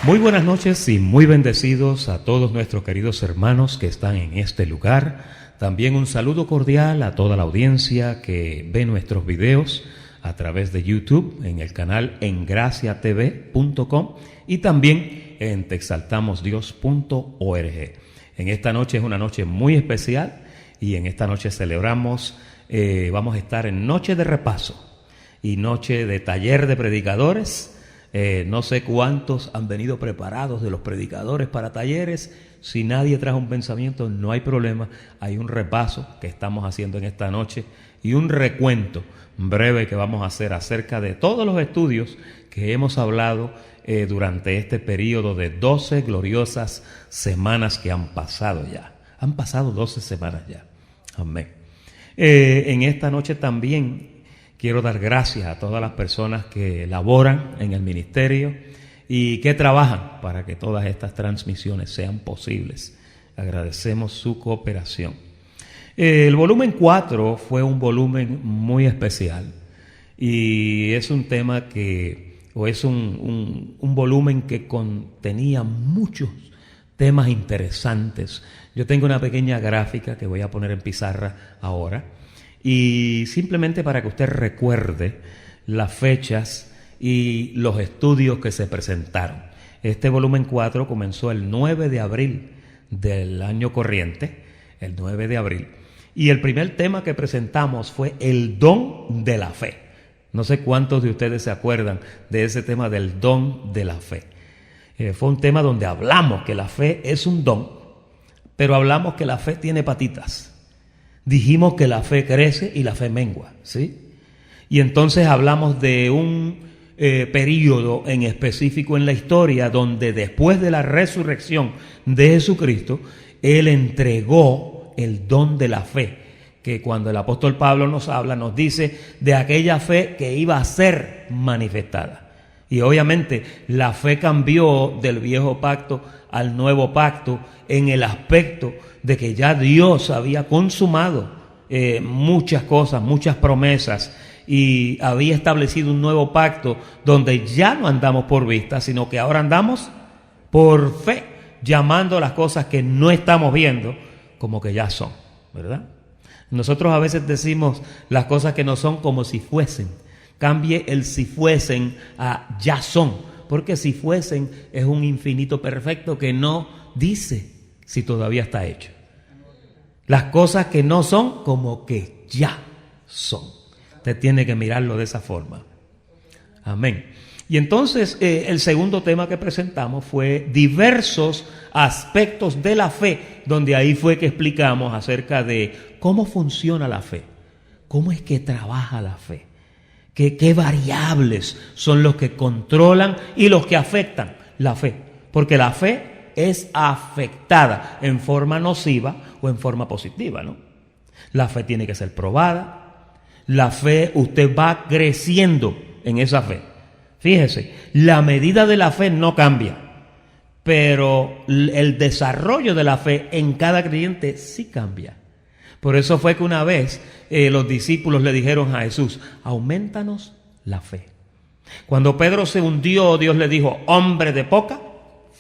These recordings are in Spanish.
Muy buenas noches y muy bendecidos a todos nuestros queridos hermanos que están en este lugar. También un saludo cordial a toda la audiencia que ve nuestros videos a través de YouTube en el canal engraciatv.com y también en texaltamosdios.org. En esta noche es una noche muy especial y en esta noche celebramos, vamos a estar en noche de repaso y noche de taller de predicadores. No sé cuántos han venido preparados de los predicadores para talleres. Si nadie trajo un pensamiento, no hay problema. Hay un repaso que estamos haciendo en esta noche y un recuento breve que vamos a hacer acerca de todos los estudios que hemos hablado durante este periodo de 12 gloriosas semanas que han pasado ya. Han pasado 12 semanas ya. Amén. En esta noche también quiero dar gracias a todas las personas que laboran en el ministerio y que trabajan para que todas estas transmisiones sean posibles. Agradecemos su cooperación. El volumen 4 fue un volumen muy especial y es un tema es un volumen que contenía muchos temas interesantes. Yo tengo una pequeña gráfica que voy a poner en pizarra ahora. Y simplemente para que usted recuerde las fechas y los estudios que se presentaron. Este volumen 4 comenzó el 9 de abril del año corriente, el 9 de abril. Y el primer tema que presentamos fue el don de la fe. No sé cuántos de ustedes se acuerdan de ese tema del don de la fe. Fue un tema donde hablamos que la fe es un don, pero hablamos que la fe tiene patitas. Dijimos que la fe crece y la fe mengua, ¿sí? Y entonces hablamos de un período en específico en la historia donde después de la resurrección de Jesucristo, Él entregó el don de la fe, que cuando el apóstol Pablo nos habla, nos dice de aquella fe que iba a ser manifestada. Y obviamente la fe cambió del viejo pacto al nuevo pacto en el aspecto de que ya Dios había consumado muchas cosas, muchas promesas y había establecido un nuevo pacto donde ya no andamos por vista, sino que ahora andamos por fe, llamando las cosas que no estamos viendo como que ya son, ¿verdad? Nosotros a veces decimos las cosas que no son como si fuesen. Cambie el si fuesen a ya son, porque si fuesen es un infinito perfecto que no dice si todavía está hecho. Las cosas que no son como que ya son. Usted tiene que mirarlo de esa forma. Amén. Y entonces el segundo tema que presentamos fue diversos aspectos de la fe, donde ahí fue que explicamos acerca de cómo funciona la fe, cómo es que trabaja la fe, qué variables son los que controlan y los que afectan la fe, porque la fe es afectada en forma nociva o en forma positiva, ¿no? La fe tiene que ser probada. La fe, usted va creciendo en esa fe. Fíjese, la medida de la fe no cambia, pero el desarrollo de la fe en cada creyente sí cambia. Por eso fue que una vez los discípulos le dijeron a Jesús, aumentanos la fe. Cuando Pedro se hundió, Dios le dijo, hombre de poca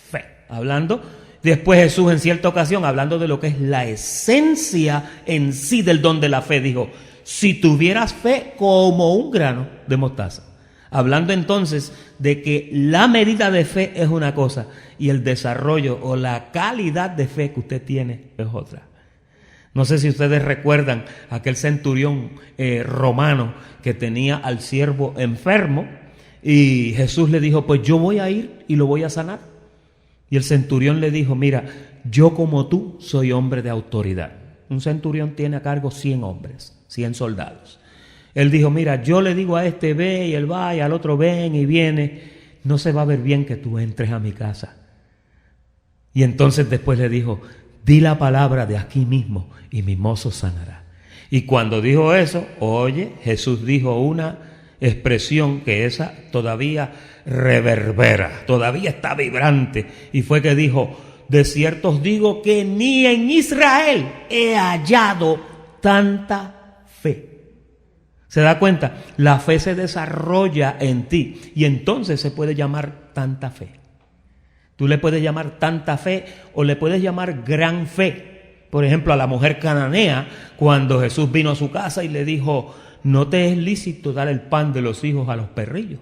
fe. Hablando, después Jesús en cierta ocasión, hablando de lo que es la esencia en sí del don de la fe, dijo, si tuvieras fe como un grano de mostaza. Hablando entonces de que la medida de fe es una cosa y el desarrollo o la calidad de fe que usted tiene es otra. No sé si ustedes recuerdan aquel centurión romano que tenía al siervo enfermo y Jesús le dijo, pues yo voy a ir y lo voy a sanar. Y el centurión le dijo, mira, yo como tú soy hombre de autoridad. Un centurión tiene a cargo 100 hombres, 100 soldados. Él dijo, mira, yo le digo a este ve y él va y al otro ven y viene. No se va a ver bien que tú entres a mi casa. Y entonces después le dijo, di la palabra de aquí mismo y mi mozo sanará. Y cuando dijo eso, oye, Jesús dijo una expresión que esa todavía reverbera, todavía está vibrante. Y fue que dijo, de cierto os digo que ni en Israel he hallado tanta fe. ¿Se da cuenta? La fe se desarrolla en ti y entonces se puede llamar tanta fe. Tú le puedes llamar tanta fe o le puedes llamar gran fe. Por ejemplo, a la mujer cananea, cuando Jesús vino a su casa y le dijo, no te es lícito dar el pan de los hijos a los perrillos.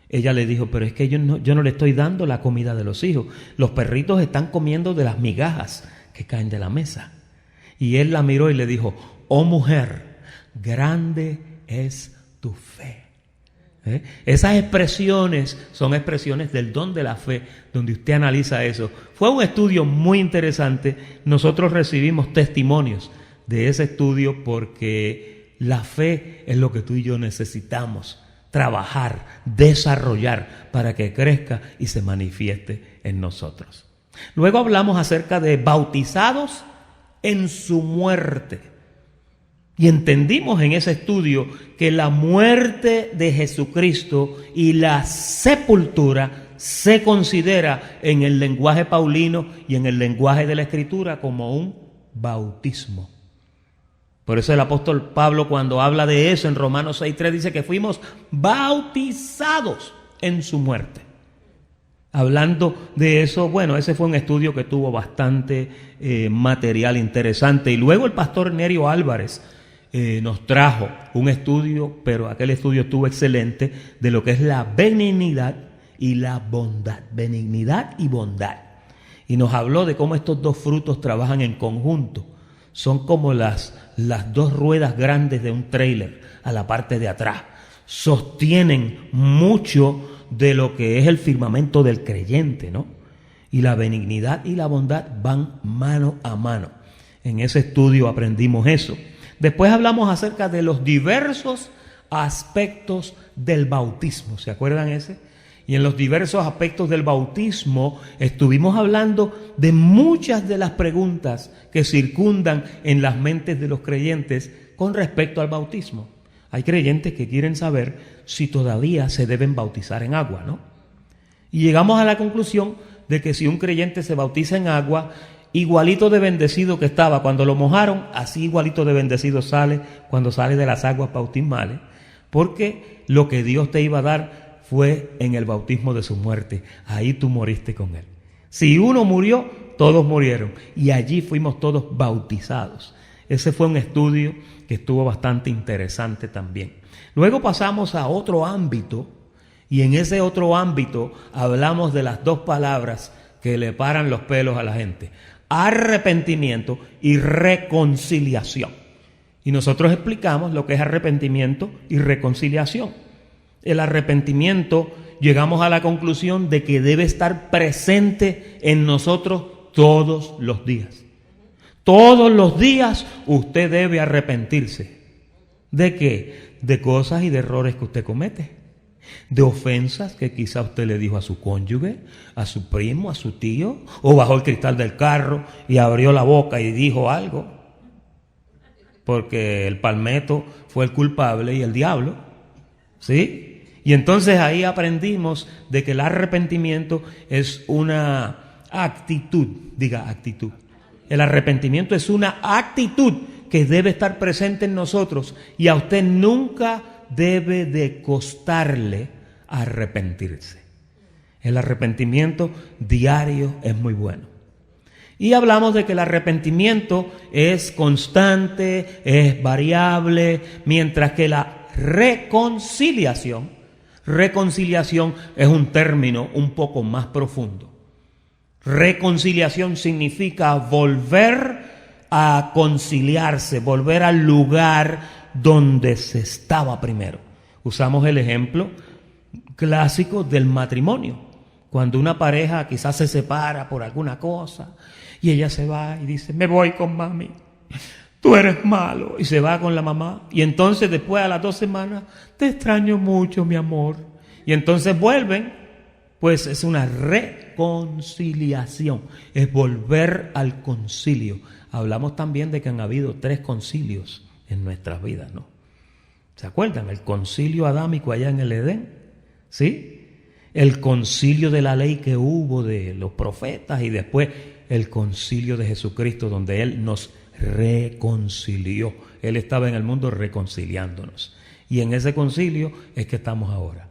Ella le dijo, pero es que yo no le estoy dando la comida de los hijos. Los perritos están comiendo de las migajas que caen de la mesa. Y él la miró y le dijo, oh mujer, grande es tu fe. Esas expresiones son expresiones del don de la fe, donde usted analiza eso. Fue un estudio muy interesante. Nosotros recibimos testimonios de ese estudio porque la fe es lo que tú y yo necesitamos trabajar, desarrollar para que crezca y se manifieste en nosotros. Luego hablamos acerca de bautizados en su muerte. Y entendimos en ese estudio que la muerte de Jesucristo y la sepultura se considera en el lenguaje paulino y en el lenguaje de la Escritura como un bautismo. Por eso el apóstol Pablo, cuando habla de eso en Romanos 6:3, dice que fuimos bautizados en su muerte. Hablando de eso, bueno, ese fue un estudio que tuvo bastante material interesante. Y luego el pastor Nerio Álvarez nos trajo un estudio, pero aquel estudio estuvo excelente, de lo que es la benignidad y la bondad. Benignidad y bondad. Y nos habló de cómo estos dos frutos trabajan en conjunto. Son como las dos ruedas grandes de un tráiler a la parte de atrás. Sostienen mucho de lo que es el firmamento del creyente, ¿no? Y la benignidad y la bondad van mano a mano. En ese estudio aprendimos eso. Después hablamos acerca de los diversos aspectos del bautismo. ¿Se acuerdan ese? Y en los diversos aspectos del bautismo estuvimos hablando de muchas de las preguntas que circundan en las mentes de los creyentes con respecto al bautismo. Hay creyentes que quieren saber si todavía se deben bautizar en agua, ¿no? Y llegamos a la conclusión de que si un creyente se bautiza en agua, igualito de bendecido que estaba cuando lo mojaron, así igualito de bendecido sale cuando sale de las aguas bautismales, porque lo que Dios te iba a dar fue en el bautismo de su muerte. Ahí tú moriste con él. Si uno murió, todos murieron. Y allí fuimos todos bautizados. Ese fue un estudio que estuvo bastante interesante también. Luego pasamos a otro ámbito. Y en ese otro ámbito hablamos de las dos palabras que le paran los pelos a la gente. Arrepentimiento y reconciliación. Y nosotros explicamos lo que es arrepentimiento y reconciliación. El arrepentimiento, llegamos a la conclusión de que debe estar presente en nosotros todos los días. Todos los días usted debe arrepentirse. ¿De qué? De cosas y de errores que usted comete. De ofensas que quizá usted le dijo a su cónyuge, a su primo, a su tío, o bajó el cristal del carro y abrió la boca y dijo algo. Porque el palmetto fue el culpable y el diablo. ¿Sí? Y entonces ahí aprendimos de que el arrepentimiento es una actitud, diga actitud. El arrepentimiento es una actitud que debe estar presente en nosotros y a usted nunca debe de costarle arrepentirse. El arrepentimiento diario es muy bueno. Y hablamos de que el arrepentimiento es constante, es variable, mientras que la reconciliación es un término un poco más profundo. Reconciliación significa volver a conciliarse, volver al lugar donde se estaba primero. Usamos el ejemplo clásico del matrimonio. Cuando una pareja quizás se separa por alguna cosa y ella se va y dice, me voy con mami. Tú eres malo. Y se va con la mamá. Y entonces después a las 2 semanas, te extraño mucho, mi amor. Y entonces vuelven. Pues es una reconciliación. Es volver al concilio. Hablamos también de que han habido 3 concilios en nuestras vidas, ¿no? ¿Se acuerdan? El concilio adámico allá en el Edén. ¿Sí? El concilio de la ley que hubo de los profetas. Y después el concilio de Jesucristo, donde Él nos reconcilió. Él estaba en el mundo reconciliándonos. Y en ese concilio es que estamos ahora.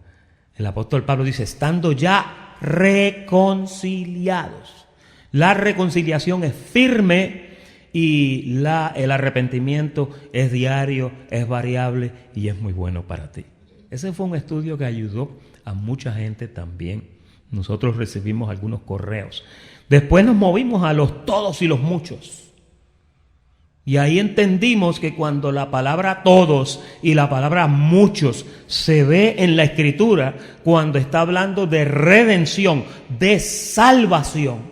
El apóstol Pablo dice, estando ya reconciliados. La reconciliación es firme y el arrepentimiento es diario, es variable y es muy bueno para ti. Ese fue un estudio que ayudó a mucha gente también. Nosotros recibimos algunos correos. Después nos movimos a los todos y los muchos. Y ahí entendimos que cuando la palabra todos y la palabra muchos se ve en la Escritura, cuando está hablando de redención, de salvación,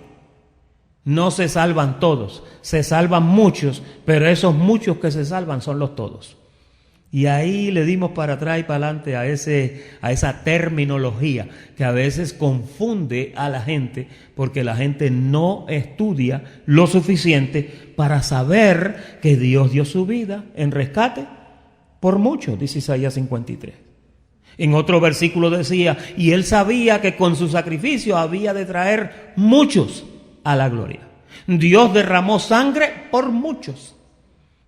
no se salvan todos, se salvan muchos, pero esos muchos que se salvan son los todos. Y ahí le dimos para atrás y para adelante a esa terminología que a veces confunde a la gente porque la gente no estudia lo suficiente para saber que Dios dio su vida en rescate por muchos, dice Isaías 53. En otro versículo decía, y él sabía que con su sacrificio había de traer muchos a la gloria. Dios derramó sangre por muchos.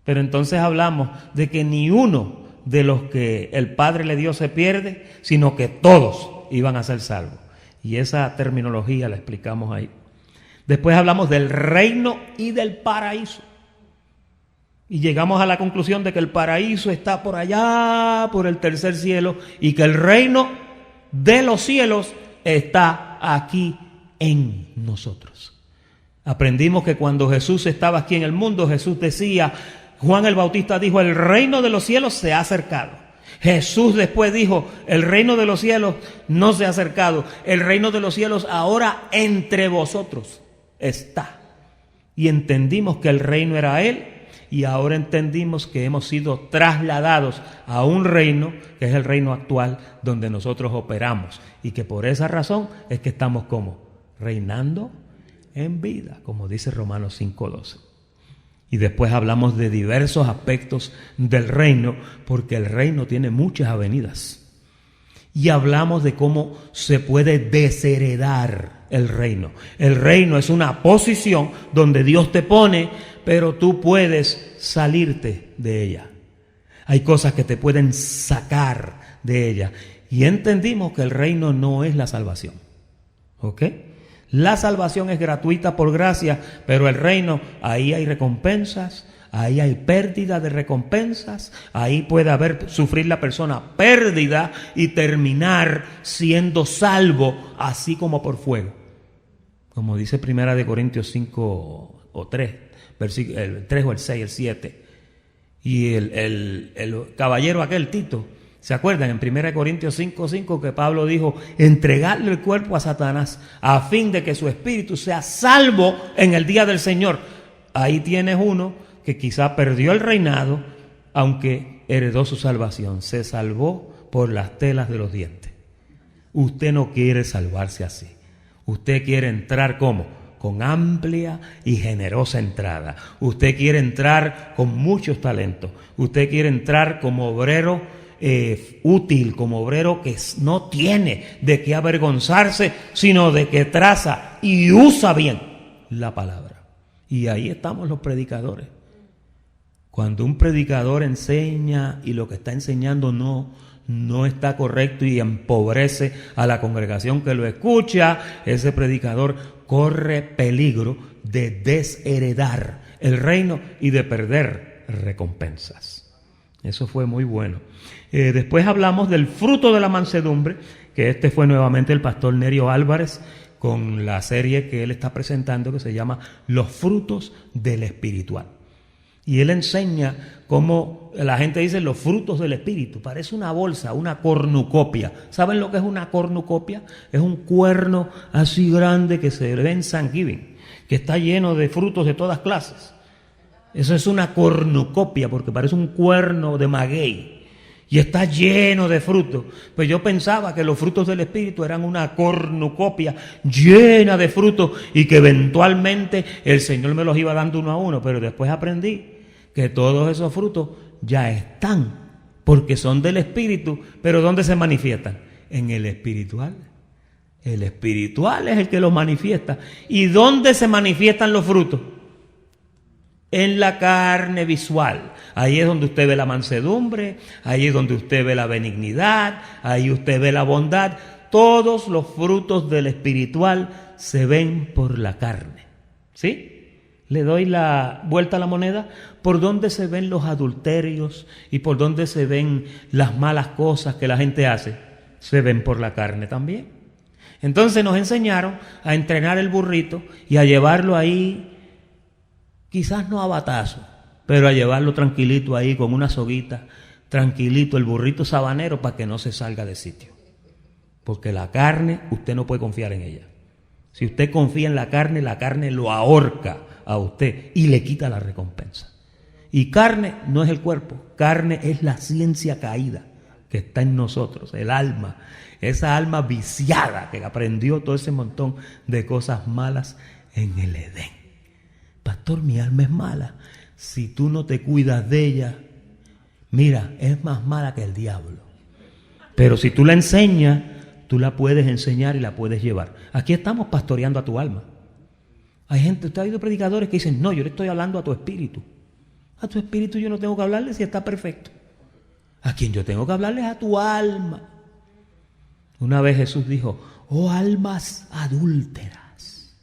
Pero entonces hablamos de que ni uno de los que el Padre le dio se pierde, sino que todos iban a ser salvos. Y esa terminología la explicamos ahí. Después hablamos del reino y del paraíso. Y llegamos a la conclusión de que el paraíso está por allá, por el tercer cielo, y que el reino de los cielos está aquí en nosotros. Aprendimos que cuando Jesús estaba aquí en el mundo, Jesús decía, Juan el Bautista dijo, el reino de los cielos se ha acercado. Jesús después dijo, el reino de los cielos no se ha acercado, el reino de los cielos ahora entre vosotros está. Y entendimos que el reino era Él, y ahora entendimos que hemos sido trasladados a un reino, que es el reino actual, donde nosotros operamos. Y que por esa razón es que estamos como reinando en vida, como dice Romanos 5:12. Y después hablamos de diversos aspectos del reino, porque el reino tiene muchas avenidas. Y hablamos de cómo se puede desheredar el reino. El reino es una posición donde Dios te pone, pero tú puedes salirte de ella. Hay cosas que te pueden sacar de ella. Y entendimos que el reino no es la salvación. ¿Ok? La salvación es gratuita por gracia, pero el reino, ahí hay recompensas, ahí hay pérdida de recompensas, ahí puede sufrir la persona pérdida y terminar siendo salvo, así como por fuego. Como dice 1 Corintios 5 o 3, el 3 o el 6, el 7. Y el caballero aquel, Tito, ¿se acuerdan en 1 Corintios 5:5 que Pablo dijo, entregarle el cuerpo a Satanás a fin de que su espíritu sea salvo en el día del Señor? Ahí tienes uno que quizá perdió el reinado, aunque heredó su salvación. Se salvó por las telas de los dientes. Usted no quiere salvarse así. Usted quiere entrar ¿cómo? Con amplia y generosa entrada. Usted quiere entrar con muchos talentos. Usted quiere entrar como obrero útil, como obrero que no tiene de qué avergonzarse, sino de que traza y usa bien la palabra. Y ahí estamos los predicadores. Cuando un predicador enseña y lo que está enseñando no está correcto y empobrece a la congregación que lo escucha, ese predicador corre peligro de desheredar el reino y de perder recompensas. Eso fue muy bueno. Después hablamos del fruto de la mansedumbre, que este fue nuevamente el pastor Nerio Álvarez con la serie que él está presentando que se llama Los frutos del espiritual. Y él enseña cómo la gente dice los frutos del espíritu. Parece una bolsa, una cornucopia. ¿Saben lo que es una cornucopia? Es un cuerno así grande que se ve en Thanksgiving, que está lleno de frutos de todas clases. Eso es una cornucopia porque parece un cuerno de maguey y está lleno de frutos. Pues yo pensaba que los frutos del Espíritu eran una cornucopia llena de frutos y que eventualmente el Señor me los iba dando uno a uno, pero después aprendí que todos esos frutos ya están porque son del Espíritu, pero ¿dónde se manifiestan? En el espiritual. El espiritual es el que los manifiesta. ¿Y dónde se manifiestan los frutos? En la carne visual. Ahí es donde usted ve la mansedumbre, ahí es donde usted ve la benignidad, ahí usted ve la bondad. todos los frutos del espiritual se ven por la carne. ¿Sí? Le doy la vuelta a la moneda. ¿Por dónde se ven los adulterios y por dónde se ven las malas cosas que la gente hace? Se ven por la carne también. Entonces nos enseñaron a entrenar el burrito y a llevarlo ahí, quizás no a batazo, pero a llevarlo tranquilito ahí con una soguita, tranquilito, el burrito sabanero, para que no se salga de sitio. Porque la carne, usted no puede confiar en ella. Si usted confía en la carne lo ahorca a usted y le quita la recompensa. Y carne no es el cuerpo, carne es la ciencia caída que está en nosotros, el alma, esa alma viciada que aprendió todo ese montón de cosas malas en el Edén. Pastor, mi alma es mala. Si tú no te cuidas de ella, mira, es más mala que el diablo. Pero si tú la enseñas, tú la puedes enseñar y la puedes llevar. Aquí estamos pastoreando a tu alma. Hay gente, usted ha oído predicadores que dicen, no, yo le estoy hablando a tu espíritu. A tu espíritu yo no tengo que hablarle si está perfecto. A quien yo tengo que hablarle es a tu alma. Una vez Jesús dijo, oh almas adúlteras.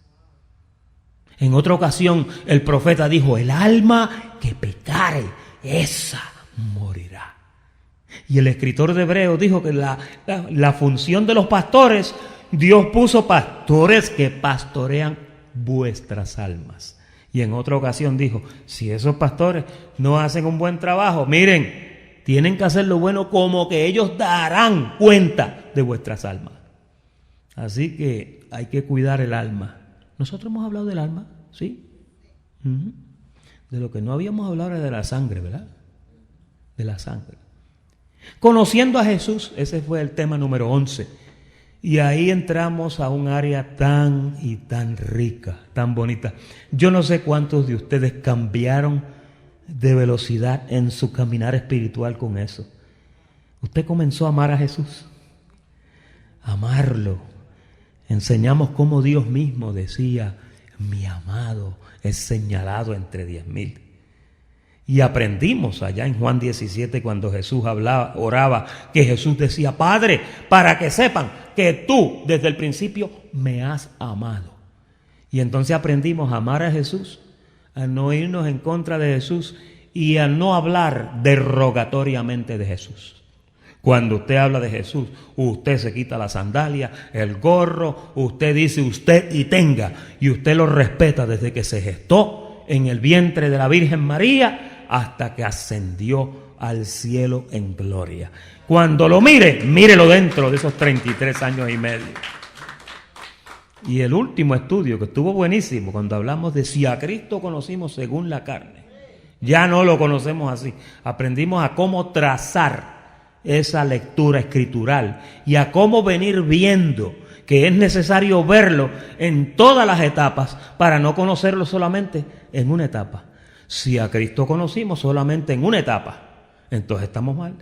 En otra ocasión el profeta dijo, el alma que pecare, esa morirá. Y el escritor de Hebreos dijo que la función de los pastores, Dios puso pastores que pastorean vuestras almas. Y en otra ocasión dijo, si esos pastores no hacen un buen trabajo, miren, tienen que hacer lo bueno como que ellos darán cuenta de vuestras almas. Así que hay que cuidar el alma. Nosotros hemos hablado del alma, ¿sí? De lo que no habíamos hablado era de la sangre, ¿verdad? De la sangre. Conociendo a Jesús, ese fue el tema número 11. Y ahí entramos a un área tan y tan rica, tan bonita. Yo no sé cuántos de ustedes cambiaron de velocidad en su caminar espiritual con eso. Usted comenzó a amar a Jesús, amarlo. Enseñamos cómo Dios mismo decía, mi amado es señalado entre 10,000. Y aprendimos allá en Juan 17 cuando Jesús oraba, que Jesús decía, Padre, para que sepan que tú desde el principio me has amado. Y entonces aprendimos a amar a Jesús, a no irnos en contra de Jesús y a no hablar derogatoriamente de Jesús. Cuando usted habla de Jesús, usted se quita la sandalia, el gorro, usted dice usted y tenga, y usted lo respeta desde que se gestó en el vientre de la Virgen María hasta que ascendió al cielo en gloria. Cuando lo mire, mírelo dentro de esos 33 años y medio. Y el último estudio que estuvo buenísimo, cuando hablamos de si a Cristo conocimos según la carne, ya no lo conocemos así. Aprendimos a cómo trazar esa lectura escritural y a cómo venir viendo que es necesario verlo en todas las etapas para no conocerlo solamente en una etapa. Si a Cristo conocimos solamente en una etapa, entonces estamos mal.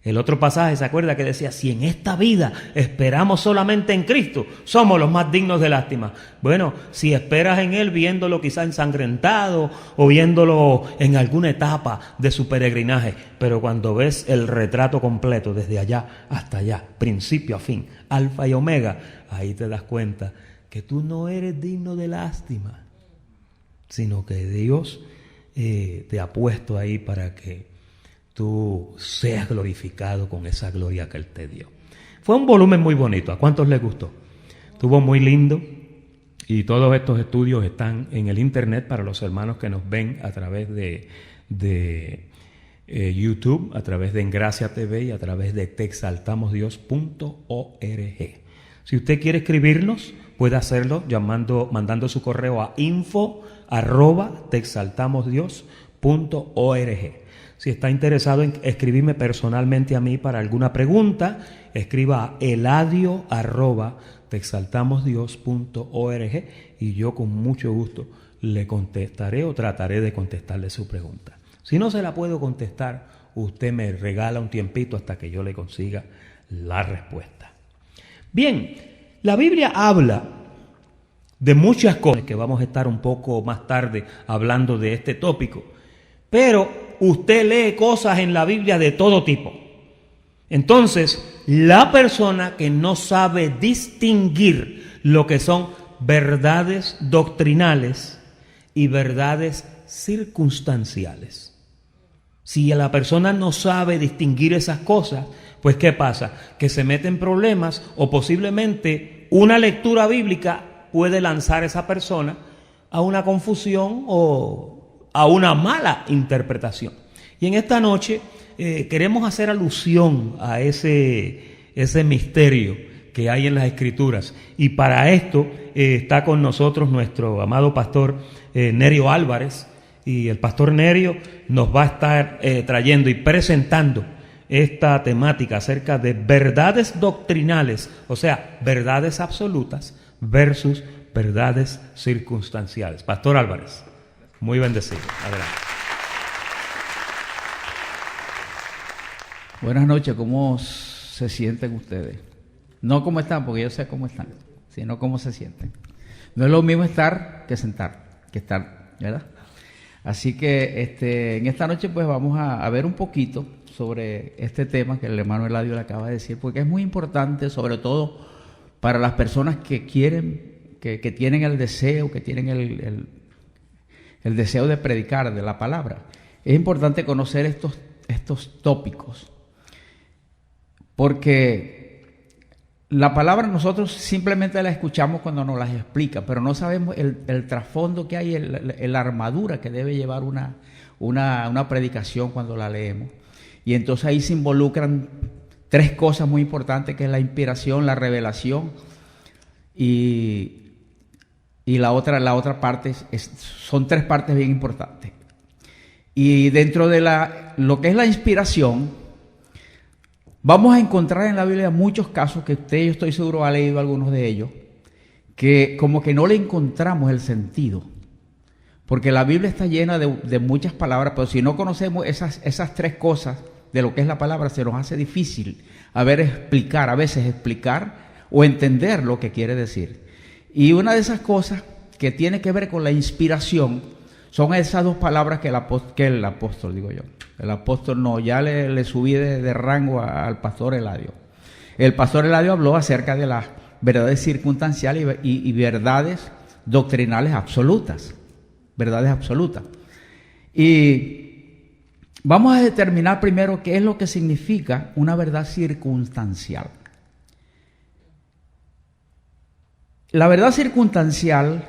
El otro pasaje, ¿se acuerda que decía? Si en esta vida esperamos solamente en Cristo, somos los más dignos de lástima. Bueno, si esperas en Él viéndolo quizá ensangrentado o viéndolo en alguna etapa de su peregrinaje, pero cuando ves el retrato completo desde allá hasta allá, principio a fin, alfa y omega, ahí te das cuenta que tú no eres digno de lástima, sino que Dios te ha puesto ahí para que tú seas glorificado con esa gloria que Él te dio. Fue un volumen muy bonito. ¿A cuántos les gustó? Estuvo muy lindo y todos estos estudios están en el internet para los hermanos que nos ven a través de YouTube, a través de Engracia TV y a través de texaltamosdios.org. Si usted quiere escribirnos, puede hacerlo mandando su correo a info@texaltamosdios.org. Si está interesado en escribirme personalmente a mí para alguna pregunta, escriba a eladio@texaltamosdios.org y yo con mucho gusto le contestaré o trataré de contestarle su pregunta. Si no se la puedo contestar, usted me regala un tiempito hasta que yo le consiga la respuesta. Bien, la Biblia habla de muchas cosas que vamos a estar un poco más tarde hablando de este tópico, pero usted lee cosas en la Biblia de todo tipo. Entonces, la persona que no sabe distinguir lo que son verdades doctrinales y verdades circunstanciales. Si la persona no sabe distinguir esas cosas, pues ¿qué pasa? Que se mete en problemas, o posiblemente una lectura bíblica puede lanzar a esa persona a una confusión o a una mala interpretación. Y en esta noche queremos hacer alusión a ese misterio que hay en las Escrituras. Y para esto está con nosotros nuestro amado pastor Nerio Álvarez. Y el pastor Nerio nos va a estar trayendo y presentando esta temática acerca de verdades doctrinales, o sea, verdades absolutas versus verdades circunstanciales. Pastor Álvarez, muy bendecido. Adelante. Buenas noches, ¿cómo se sienten ustedes? No cómo están, porque yo sé cómo están, sino cómo se sienten. No es lo mismo estar que sentar, que estar, ¿verdad? Así que en esta noche pues vamos a ver un poquito sobre este tema que el hermano Eladio le acaba de decir, porque es muy importante, sobre todo para las personas que quieren, que tienen el deseo, que tienen el deseo de predicar de la palabra. Es importante conocer estos tópicos, porque la palabra nosotros simplemente la escuchamos cuando nos las explica, pero no sabemos el trasfondo que hay, la armadura que debe llevar una predicación cuando la leemos. Y entonces ahí se involucran tres cosas muy importantes, que es la inspiración, la revelación y la otra parte, son tres partes bien importantes. Y dentro de lo que es la inspiración, vamos a encontrar en la Biblia muchos casos que usted, yo estoy seguro, ha leído algunos de ellos, que como que no le encontramos el sentido. Porque la Biblia está llena de muchas palabras, pero si no conocemos esas tres cosas de lo que es la palabra, se nos hace difícil a veces explicar o entender lo que quiere decir. Y una de esas cosas que tiene que ver con la inspiración son esas dos palabras que el apóstol, digo yo. El apóstol no, ya le subí de rango al pastor Eladio. El pastor Eladio habló acerca de las verdades circunstanciales y verdades doctrinales absolutas. Verdades absolutas. Y vamos a determinar primero qué es lo que significa una verdad circunstancial. La verdad circunstancial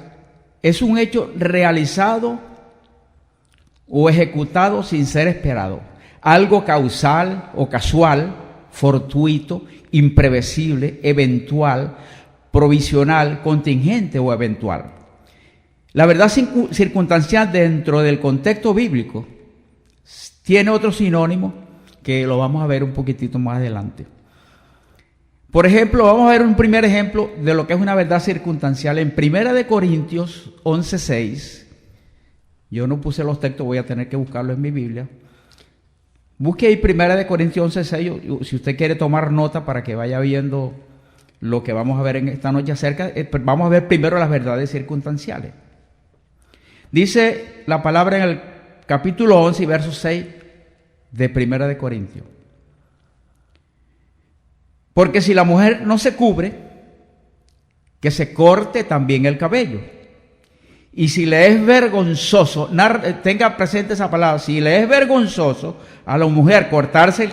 es un hecho realizado o ejecutado sin ser esperado. Algo causal o casual, fortuito, imprevisible, eventual, provisional, contingente o eventual. La verdad circunstancial dentro del contexto bíblico tiene otro sinónimo que lo vamos a ver un poquitito más adelante. Por ejemplo, vamos a ver un primer ejemplo de lo que es una verdad circunstancial en 1 Corintios 11:6. Yo no puse los textos, voy a tener que buscarlo en mi Biblia. Busque ahí 1 Corintios 11:6, si usted quiere tomar nota para que vaya viendo lo que vamos a ver en esta noche acerca. Vamos a ver primero las verdades circunstanciales. Dice la palabra en el capítulo 11 y verso 6 de 1 Corintios. Porque si la mujer no se cubre, que se corte también el cabello. Y si le es vergonzoso, tenga presente esa palabra, si le es vergonzoso a la mujer cortarse el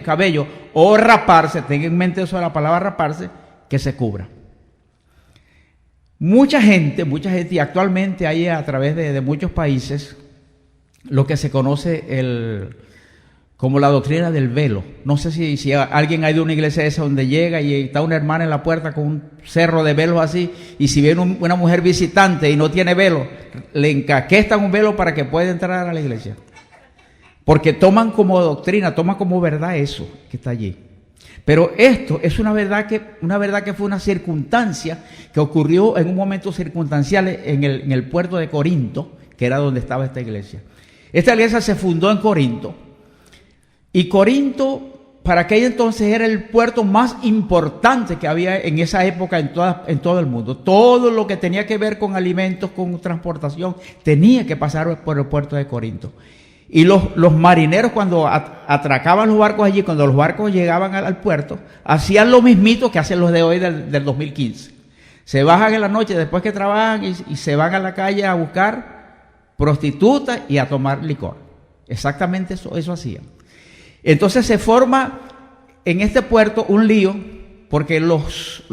cabello o raparse, tenga en mente eso de la palabra raparse, que se cubra. Mucha gente, y actualmente hay a través de muchos países lo que se conoce como la doctrina del velo. No sé si alguien ha ido a una iglesia esa donde llega y está una hermana en la puerta con un cerro de velos así, y si viene una mujer visitante y no tiene velo, le encaquestan un velo para que pueda entrar a la iglesia. Porque toman como doctrina, toman como verdad eso que está allí. Pero esto es una verdad que fue una circunstancia que ocurrió en un momento circunstancial en el puerto de Corinto, que era donde estaba esta iglesia. Esta iglesia se fundó en Corinto. Y Corinto, para aquel entonces, era el puerto más importante que había en esa época en todo el mundo. Todo lo que tenía que ver con alimentos, con transportación, tenía que pasar por el puerto de Corinto. Y los marineros, cuando atracaban los barcos allí, cuando los barcos llegaban al puerto, hacían lo mismito que hacen los de hoy del 2015. Se bajan en la noche después que trabajan y se van a la calle a buscar prostitutas y a tomar licor. Exactamente eso hacían. Entonces se forma en este puerto un lío porque los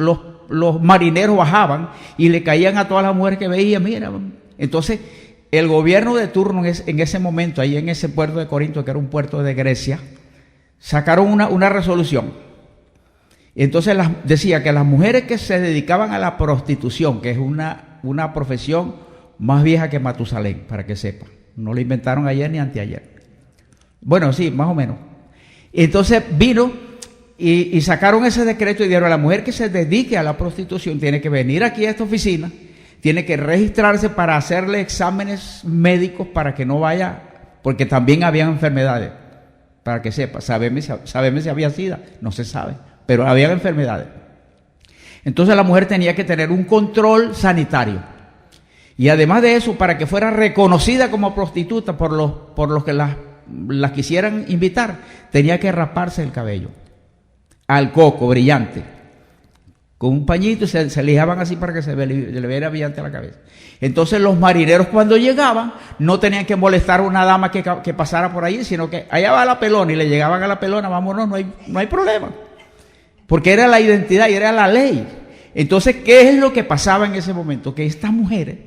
marineros bajaban y le caían a todas las mujeres que veían. Mira, entonces el gobierno de turno en ese momento, ahí en ese puerto de Corinto, que era un puerto de Grecia, sacaron una resolución. Entonces decía que las mujeres que se dedicaban a la prostitución, que es una profesión más vieja que Matusalén, para que sepan, no la inventaron ayer ni anteayer. Bueno, sí, más o menos. Entonces vino y sacaron ese decreto y dijeron: a la mujer que se dedique a la prostitución tiene que venir aquí a esta oficina, tiene que registrarse para hacerle exámenes médicos para que no vaya, porque también había enfermedades, para que sepa. Sabemos si había SIDA, no se sabe, pero había enfermedades. Entonces la mujer tenía que tener un control sanitario. Y además de eso, para que fuera reconocida como prostituta por los que las quisieran invitar, tenía que raparse el cabello al coco, brillante, con un pañito, y se lijaban así para que se le viera brillante la cabeza. Entonces los marineros, cuando llegaban, no tenían que molestar a una dama que pasara por ahí, sino que allá va la pelona, y le llegaban a la pelona: vámonos, no hay problema, porque era la identidad y era la ley. Entonces, ¿qué es lo que pasaba en ese momento? Que estas mujeres,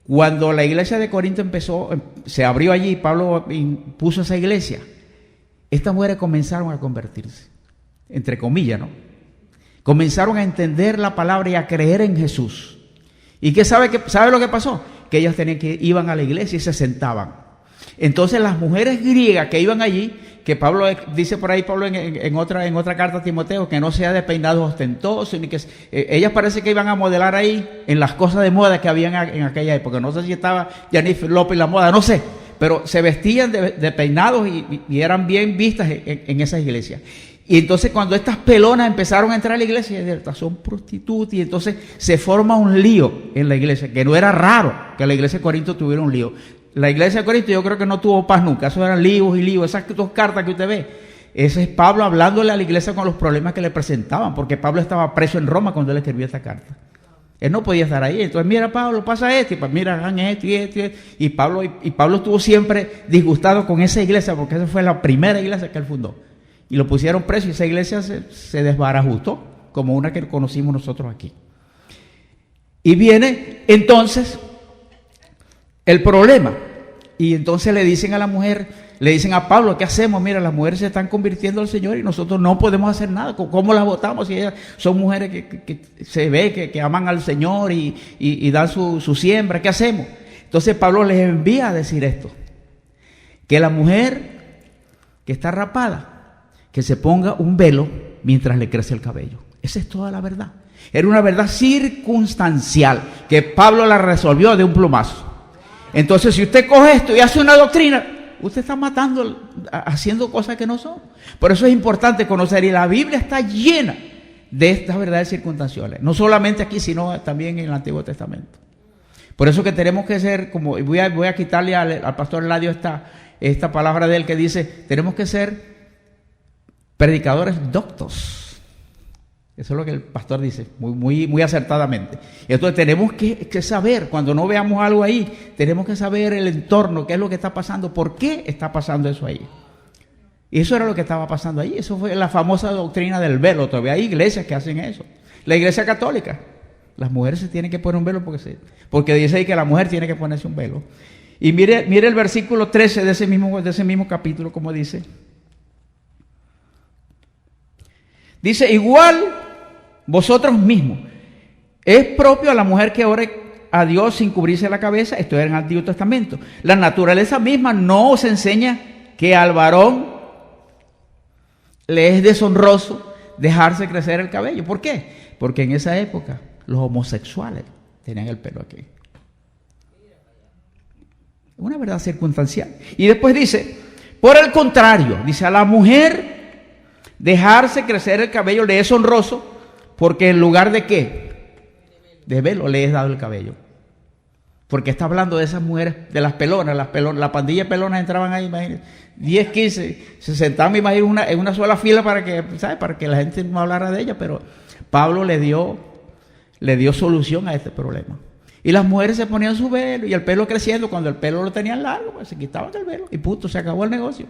cuando la iglesia de Corinto se abrió allí, Pablo puso esa iglesia, estas mujeres comenzaron a convertirse, entre comillas, ¿no? Comenzaron a entender la palabra y a creer en Jesús. ¿Y qué sabe lo que pasó? Que ellas iban a la iglesia y se sentaban. Entonces las mujeres griegas que iban allí, que Pablo dice por ahí, Pablo en otra carta a Timoteo, que no sea de peinados ostentosos, ni que ellas parece que iban a modelar ahí en las cosas de moda que habían en aquella época. No sé si estaba Jennifer López la moda, no sé, pero se vestían de peinados y eran bien vistas en esas iglesias. Y entonces cuando estas pelonas empezaron a entrar a la iglesia, estas son prostitutas, y entonces se forma un lío en la iglesia, que no era raro que la iglesia de Corinto tuviera un lío. La iglesia de Corinto yo creo que no tuvo paz nunca, eso eran líos y líos. Esas dos cartas que usted ve, ese es Pablo hablándole a la iglesia con los problemas que le presentaban, porque Pablo estaba preso en Roma cuando él escribió esta carta. Él no podía estar ahí. Entonces, mira, Pablo, pasa esto, y pues mira, hagan esto y esto. Y Pablo estuvo siempre disgustado con esa iglesia, porque esa fue la primera iglesia que él fundó. Y lo pusieron preso, y esa iglesia se desbarajustó, como una que conocimos nosotros aquí. Y viene entonces el problema. Y entonces le dicen a la mujer, le dicen a Pablo: ¿qué hacemos? Mira, las mujeres se están convirtiendo al Señor y nosotros no podemos hacer nada. ¿Cómo las votamos si ellas son mujeres que se ve que aman al Señor y dan su siembra? ¿Qué hacemos? Entonces Pablo les envía a decir esto: que la mujer que está rapada, que se ponga un velo mientras le crece el cabello. Esa es toda la verdad. Era una verdad circunstancial que Pablo la resolvió de un plumazo. Entonces, si usted coge esto y hace una doctrina, usted está matando, haciendo cosas que no son. Por eso es importante conocer, y la Biblia está llena de estas verdades circunstanciales. No solamente aquí, sino también en el Antiguo Testamento. Por eso que tenemos que ser, como voy a quitarle al pastor Eladio esta palabra de él que dice, tenemos que ser predicadores doctos. Eso es lo que el pastor dice, muy acertadamente. Entonces tenemos que saber, cuando no veamos algo ahí, tenemos que saber el entorno, qué es lo que está pasando, por qué está pasando eso ahí. Y eso era lo que estaba pasando ahí. Eso fue la famosa doctrina del velo. Todavía hay iglesias que hacen eso. La iglesia católica, las mujeres se tienen que poner un velo porque dice ahí que la mujer tiene que ponerse un velo. Y mire el versículo 13 de ese mismo capítulo, como dice. Dice: igual vosotros mismos, es propio a la mujer que ore a Dios sin cubrirse la cabeza. Esto era en el Antiguo Testamento. La naturaleza misma no os enseña que al varón le es deshonroso dejarse crecer el cabello. ¿Por qué? Porque en esa época los homosexuales tenían el pelo aquí. Una verdad circunstancial. Y después dice, por el contrario, dice, a la mujer dejarse crecer el cabello le es honroso, porque en lugar de ¿qué? De velo le es dado el cabello. porque está hablando de esas mujeres, de las pelonas, la pandilla de pelonas entraban ahí, imagínense, 10, 15, se sentaban, me imagino, en una sola fila para que, ¿sabes? Para que la gente no hablara de ella, pero Pablo le dio solución a este problema. Y las mujeres se ponían su velo y el pelo creciendo, cuando el pelo lo tenían largo, pues se quitaban el velo y punto, se acabó el negocio.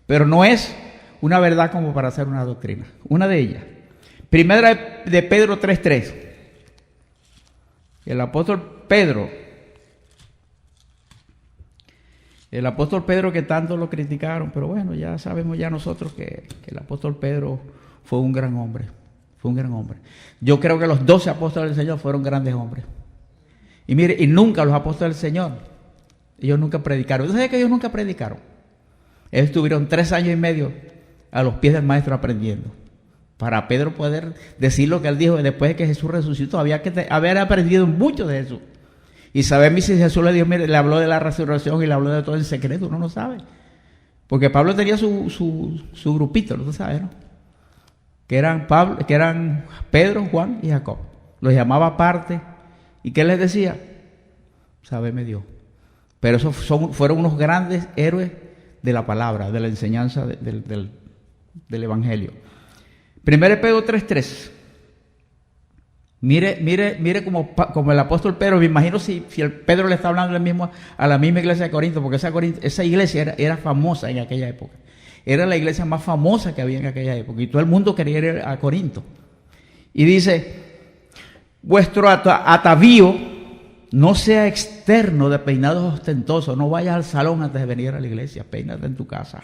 Pero no es una verdad como para hacer una doctrina. Una de ellas, primera de Pedro 3:3. El apóstol Pedro que tanto lo criticaron, pero bueno, ya sabemos ya nosotros que el apóstol Pedro fue un gran hombre, Yo creo que los 12 apóstoles del Señor fueron grandes hombres. Y mire, y nunca los apóstoles del Señor, ellos nunca predicaron. ¿Sabes que ellos nunca predicaron? Ellos estuvieron 3 años y medio a los pies del maestro aprendiendo. Para Pedro poder decir lo que él dijo después de que Jesús resucitó, había que haber aprendido mucho de Jesús. Y sabemos si Jesús le dijo, mire, le habló de la resurrección y le habló de todo en secreto, uno no sabe. Porque Pablo tenía su grupito, ¿no sabes, no? Que eran Pedro, Juan y Jacob. Los llamaba aparte. ¿Y qué les decía? Sábeme Dios. Pero esos fueron unos grandes héroes de la palabra, de la enseñanza del Evangelio. 1 Pedro 3:3. Mire como el apóstol Pedro, me imagino si el Pedro le está hablando a la misma iglesia de Corinto, porque esa iglesia era famosa en aquella época. Era la iglesia más famosa que había en aquella época y todo el mundo quería ir a Corinto. Y dice, vuestro atavío no sea externo de peinados ostentosos, no vayas al salón antes de venir a la iglesia, peínate en tu casa.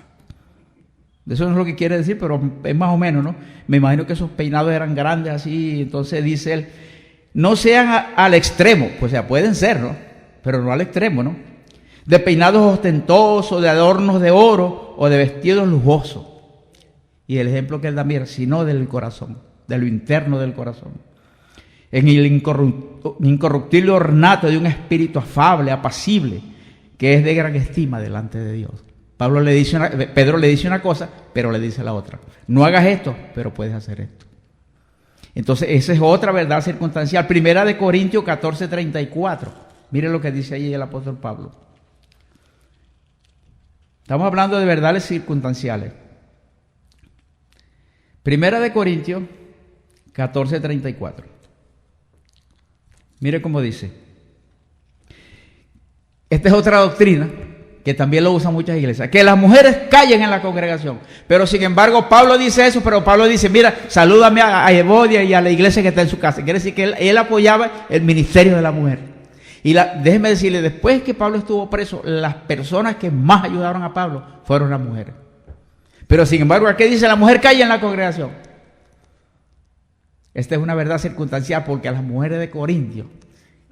Eso no es lo que quiere decir, pero es más o menos, ¿no? Me imagino que esos peinados eran grandes así, entonces dice él, no sean al extremo, pues o sea, pueden ser, ¿no? Pero no al extremo, ¿no? De peinados ostentosos, de adornos de oro o de vestidos lujosos. Y el ejemplo que él da, mira, sino del corazón, de lo interno del corazón. En el incorruptible ornato de un espíritu afable, apacible, que es de gran estima delante de Dios. Pedro le dice una cosa, pero le dice la otra. No hagas esto, pero puedes hacer esto. Entonces, esa es otra verdad circunstancial. Primera de Corintios 14:34. Mire lo que dice ahí el apóstol Pablo. Estamos hablando de verdades circunstanciales. Primera de Corintios 14:34. Mire cómo dice. Esta es otra doctrina que también lo usan muchas iglesias, que las mujeres callen en la congregación. Pero sin embargo, Pablo dice eso, pero Pablo dice, mira, salúdame a Evodia y a la iglesia que está en su casa. Quiere decir que él apoyaba el ministerio de la mujer. Y déjeme decirle, después que Pablo estuvo preso, las personas que más ayudaron a Pablo fueron las mujeres. Pero sin embargo, ¿qué dice? La mujer calla en la congregación. Esta es una verdad circunstancial porque a las mujeres de Corintios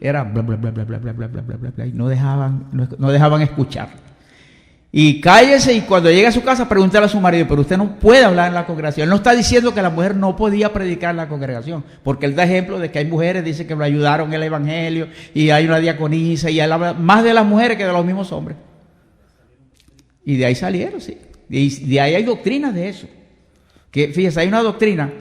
eran bla, bla, bla, bla, bla, bla, bla, bla, bla, bla, bla, y no dejaban escuchar. Y cállese y cuando llegue a su casa pregúntale a su marido, pero usted no puede hablar en la congregación. Él no está diciendo que la mujer no podía predicar en la congregación, porque él da ejemplo de que hay mujeres, dice que lo ayudaron en el evangelio y hay una diaconisa y él habla más de las mujeres que de los mismos hombres. Y de ahí salieron, sí. De ahí hay doctrinas de eso. Que fíjese, hay una doctrina,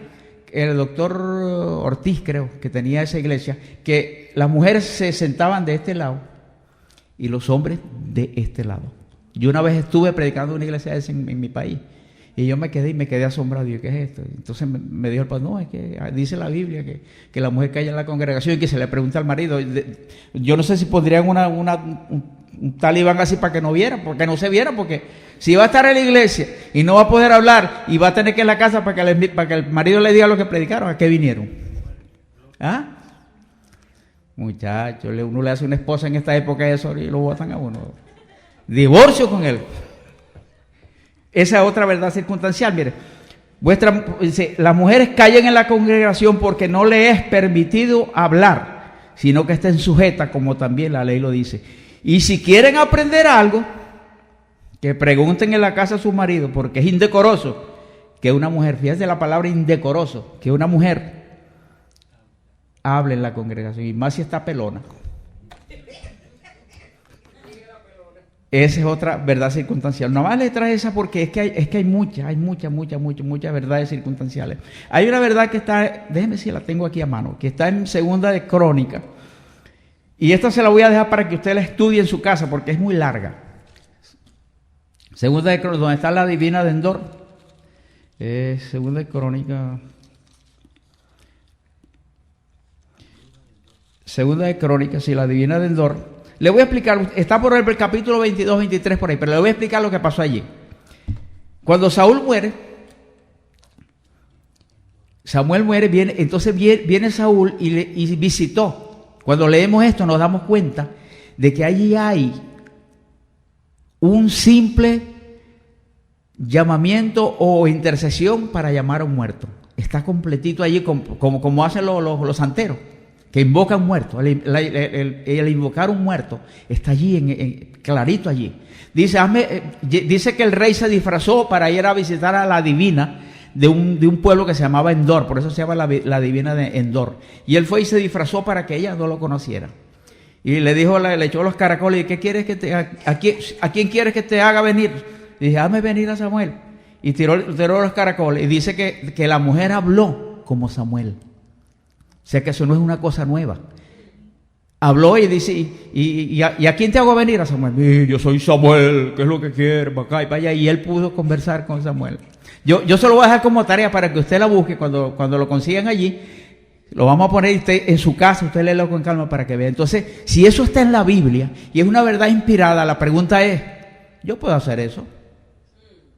el doctor Ortiz creo que tenía esa iglesia, que las mujeres se sentaban de este lado y los hombres de este lado. Yo una vez estuve predicando en una iglesia en mi país y yo me quedé asombrado. Y yo, ¿qué es esto? Entonces me dijo el pastor, no, es que dice la Biblia que la mujer calla en la congregación y que se le pregunta al marido. Yo no sé si pondrían un talibán así para que no viera, porque no se viera, porque si va a estar en la iglesia y no va a poder hablar y va a tener que ir a la casa para que el marido le diga lo que predicaron, ¿a qué vinieron? ¿Ah? Muchachos, uno le hace una esposa en esta época eso y lo botan a uno. Divorcio con él. Esa es otra verdad circunstancial. Mire, las mujeres callan en la congregación porque no le es permitido hablar, sino que estén sujetas, como también la ley lo dice. Y si quieren aprender algo, que pregunten en la casa a su marido, porque es indecoroso que una mujer, fíjense la palabra indecoroso, que una mujer hable en la congregación, y más si está pelona. Esa es otra verdad circunstancial. Nomás le traje esa porque es que hay muchas verdades circunstanciales. Hay una verdad que está, déjeme si la tengo aquí a mano, que está en Segunda de Crónicas. Y esta se la voy a dejar para que usted la estudie en su casa porque es muy larga. Segunda de Crónica, donde está la divina de Endor. Segunda de Crónica. Segunda de Crónicas, sí, la divina de Endor. Le voy a explicar, está por el capítulo 22, 23 por ahí, pero le voy a explicar lo que pasó allí. Cuando Saúl muere, Samuel muere, entonces viene Saúl y visitó. Cuando leemos esto nos damos cuenta de que allí hay un simple llamamiento o intercesión para llamar a un muerto. Está completito allí como hacen los santeros, que invocan muertos. El invocar un muerto está allí, clarito allí. Dice que el rey se disfrazó para ir a visitar a la divina de un pueblo que se llamaba Endor, por eso se llama la divina de Endor. Y él fue y se disfrazó para que ella no lo conociera. Y le dijo, le echó los caracoles, ¿qué quieres a quién quieres que te haga venir? Y dije, hazme venir a Samuel. Y tiró los caracoles. Y dice que la mujer habló como Samuel. O sea que eso no es una cosa nueva. Habló y dice, ¿y a quién te hago venir? A Samuel. Yo soy Samuel, ¿qué es lo que quiere? Para acá y para allá. Y él pudo conversar con Samuel. Yo se lo voy a dejar como tarea para que usted la busque cuando lo consigan allí. Lo vamos a poner usted en su casa, usted léelo con calma para que vea. Entonces, si eso está en la Biblia y es una verdad inspirada, la pregunta es, ¿yo puedo hacer eso?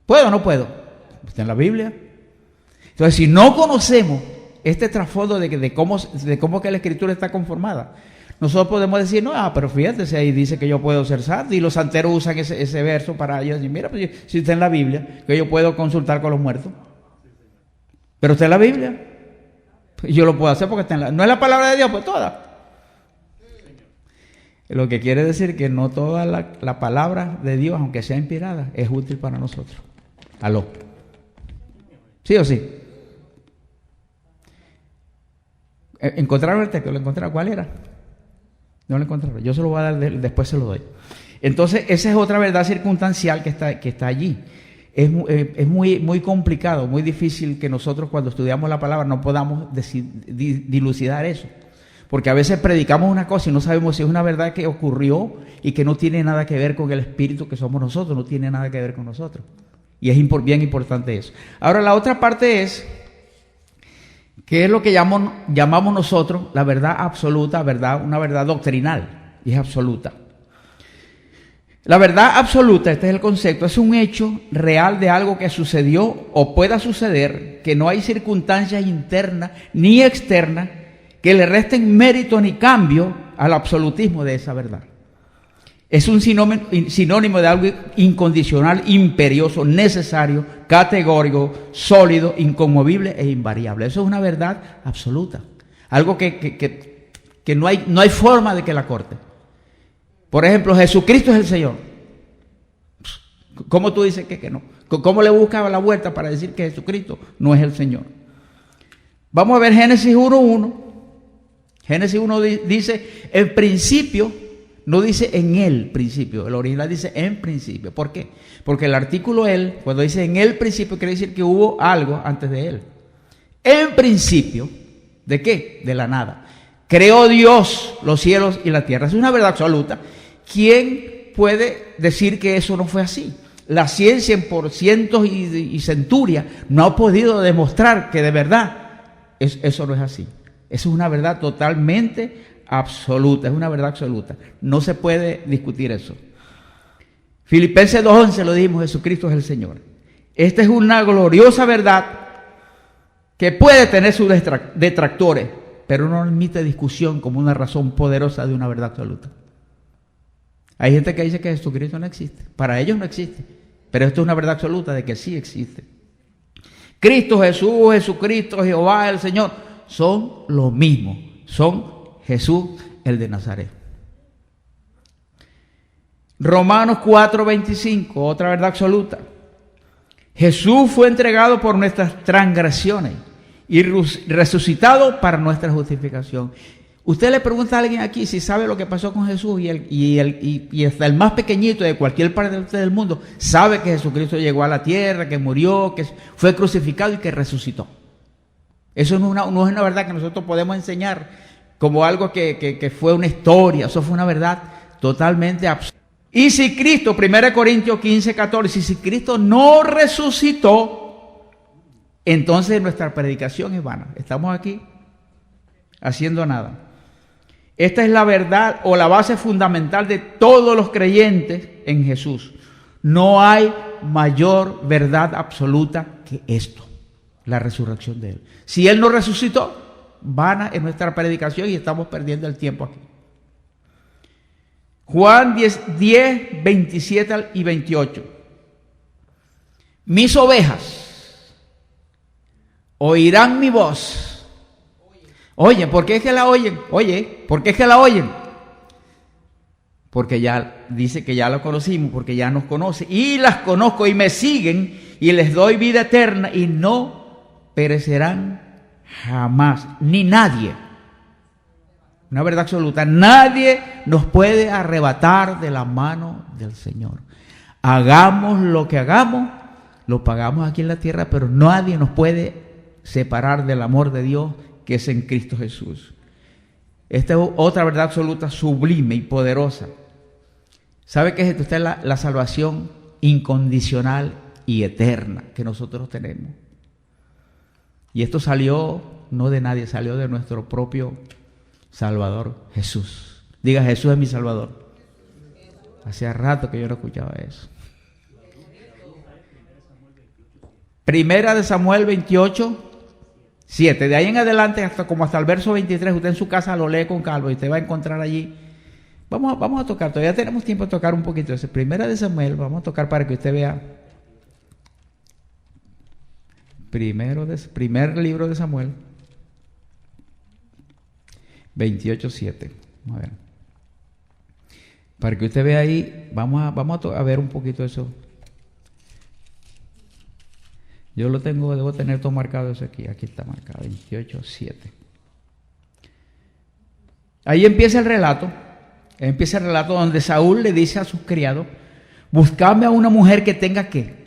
¿Puedo o no puedo? Está en la Biblia. Entonces, si no conocemos este trasfondo de cómo que la Escritura está conformada, nosotros podemos decir, no, pero fíjate, si ahí dice que yo puedo ser santo, y los santeros usan ese verso para ellos decir, mira, pues si está en la Biblia, que yo puedo consultar con los muertos. Pero está en la Biblia. Yo lo puedo hacer porque está en la... ¿No es la palabra de Dios? Pues toda. Lo que quiere decir que no toda la palabra de Dios, aunque sea inspirada, es útil para nosotros. ¿Aló? ¿Sí o sí? ¿Encontraron el texto? ¿Lo encontraron? ¿Cuál era? No lo encontraron. Yo se lo voy a dar, después se lo doy. Entonces, esa es otra verdad circunstancial que está allí. Es muy complicado, muy difícil que nosotros cuando estudiamos la palabra no podamos dilucidar eso. Porque a veces predicamos una cosa y no sabemos si es una verdad que ocurrió y que no tiene nada que ver con el espíritu que somos nosotros, no tiene nada que ver con nosotros. Y es bien importante eso. Ahora, la otra parte es, ¿qué es lo que llamamos nosotros la verdad absoluta, una verdad doctrinal? Y es absoluta. La verdad absoluta, este es el concepto, es un hecho real de algo que sucedió o pueda suceder, que no hay circunstancias internas ni externas que le resten mérito ni cambio al absolutismo de esa verdad. Es un sinónimo de algo incondicional, imperioso, necesario, categórico, sólido, inconmovible e invariable. Eso es una verdad absoluta. Algo que no hay forma de que la corte. Por ejemplo, Jesucristo es el Señor. ¿Cómo tú dices que no? ¿Cómo le buscaba la vuelta para decir que Jesucristo no es el Señor? Vamos a ver Génesis 1:1. Génesis 1 dice, en principio, no dice en el principio, el original dice en principio. ¿Por qué? Porque el artículo él, cuando dice en el principio, quiere decir que hubo algo antes de él. En principio, ¿de qué? De la nada. Creó Dios los cielos y la tierra. Es una verdad absoluta. ¿Quién puede decir que eso no fue así? La ciencia por cientos y centurias no ha podido demostrar que de verdad eso no es así. Eso es una verdad totalmente absoluta, es una verdad absoluta. No se puede discutir eso. Filipenses 2:11 lo dijimos, Jesucristo es el Señor. Esta es una gloriosa verdad que puede tener sus detractores, pero no admite discusión como una razón poderosa de una verdad absoluta. Hay gente que dice que Jesucristo no existe. Para ellos no existe. Pero esto es una verdad absoluta de que sí existe. Cristo Jesús, Jesucristo, Jehová, el Señor, son lo mismo. Son Jesús, el de Nazaret. Romanos 4:25, otra verdad absoluta. Jesús fue entregado por nuestras transgresiones y resucitado para nuestra justificación. Usted le pregunta a alguien aquí si sabe lo que pasó con Jesús y hasta el más pequeñito de cualquier parte del mundo sabe que Jesucristo llegó a la tierra, que murió, que fue crucificado y que resucitó. Eso no es una verdad que nosotros podemos enseñar como algo que fue una historia. Eso fue una verdad totalmente absurda. Y si Cristo, 1 Corintios 15, 14, si Cristo no resucitó, entonces nuestra predicación es vana. Estamos aquí haciendo nada. Esta es la verdad o la base fundamental de todos los creyentes en Jesús. No hay mayor verdad absoluta que esto, la resurrección de Él. Si Él no resucitó, vana es nuestra predicación y estamos perdiendo el tiempo aquí. Juan 10, 27 y 28. Mis ovejas oirán mi voz. Oye, ¿por qué es que la oyen? Oye, ¿por qué es que la oyen? Porque ya dice que ya la conocimos, porque ya nos conoce. Y las conozco y me siguen y les doy vida eterna y no perecerán jamás, ni nadie. Una verdad absoluta. Nadie nos puede arrebatar de la mano del Señor. Hagamos lo que hagamos, lo pagamos aquí en la tierra, pero nadie nos puede separar del amor de Dios que es en Cristo Jesús. Esta es otra verdad absoluta, sublime y poderosa. ¿Sabe qué es esto? Esta es la salvación incondicional y eterna que nosotros tenemos. Y esto salió no de nadie, salió de nuestro propio Salvador, Jesús. Diga, Jesús es mi Salvador. Hacía rato que yo no escuchaba eso. Primera de Samuel 28, 7. De ahí en adelante, hasta el verso 23, usted en su casa lo lee con calma y usted va a encontrar allí. Vamos a tocar, todavía tenemos tiempo de tocar un poquito. Primera de Samuel, vamos a tocar para que usted vea. Primer libro de Samuel. 28:7. Vamos a ver. Para que usted vea ahí, vamos a ver un poquito eso. Yo lo tengo, debo tener todo marcado eso aquí. Aquí está marcado, 28:7. Ahí empieza el relato. Empieza el relato donde Saúl le dice a sus criados: buscadme a una mujer que tenga ¿qué?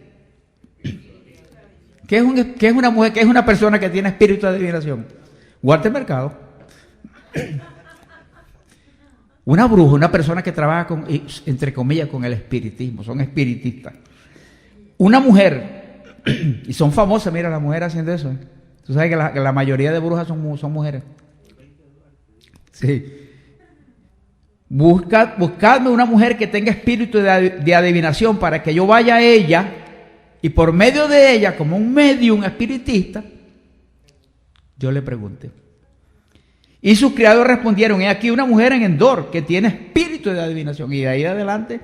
¿Qué es una mujer? ¿Qué es una persona que tiene espíritu de adivinación? Walter Mercado. Una bruja, una persona que trabaja con, entre comillas, con el espiritismo, son espiritistas. Una mujer, y son famosas, mira, las mujeres haciendo eso. Tú sabes que la mayoría de brujas son mujeres. Sí. Buscadme una mujer que tenga espíritu de adivinación para que yo vaya a ella y por medio de ella, como un medium espiritista, yo le pregunté. Y sus criados respondieron: he aquí una mujer en Endor que tiene espíritu de adivinación. Y de ahí adelante,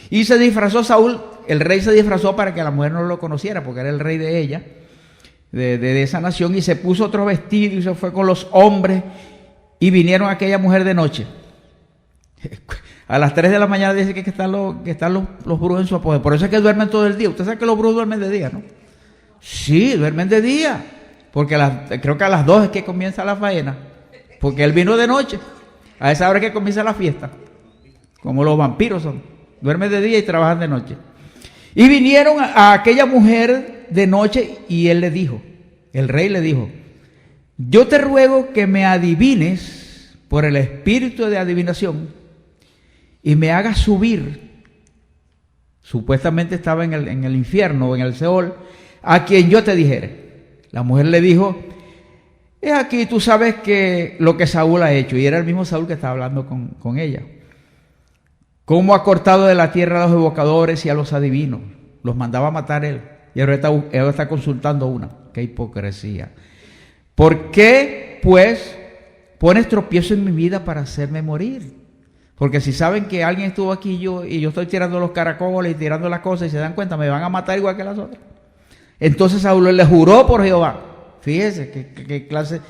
y se disfrazó Saúl, el rey se disfrazó para que la mujer no lo conociera, porque era el rey de ella, de esa nación, y se puso otro vestido y se fue con los hombres y vinieron a aquella mujer de noche. A las 3 de la mañana dice que están los brujos en su apogeo. Por eso es que duermen todo el día. Usted sabe que los brujos duermen de día, ¿no? Sí, duermen de día. Porque creo que a las 2 es que comienza la faena. Porque él vino de noche. A esa hora es que comienza la fiesta. Como los vampiros son. Duermen de día y trabajan de noche. Y vinieron a aquella mujer de noche y él le dijo, el rey le dijo: yo te ruego que me adivines por el espíritu de adivinación y me hagas subir. Supuestamente estaba en el infierno o en el Seol, a quien yo te dijere. La mujer le dijo: es aquí, tú sabes que lo que Saúl ha hecho. Y era el mismo Saúl que estaba hablando con ella. Cómo ha cortado de la tierra a los evocadores y a los adivinos. Los mandaba a matar él. Y ahora está consultando una. Qué hipocresía. ¿Por qué, pues, pones tropiezo en mi vida para hacerme morir? Porque si saben que alguien estuvo aquí y yo estoy tirando los caracoles y tirando las cosas y se dan cuenta, me van a matar igual que las otras. Entonces Saúl le juró por Jehová. Fíjese qué clase,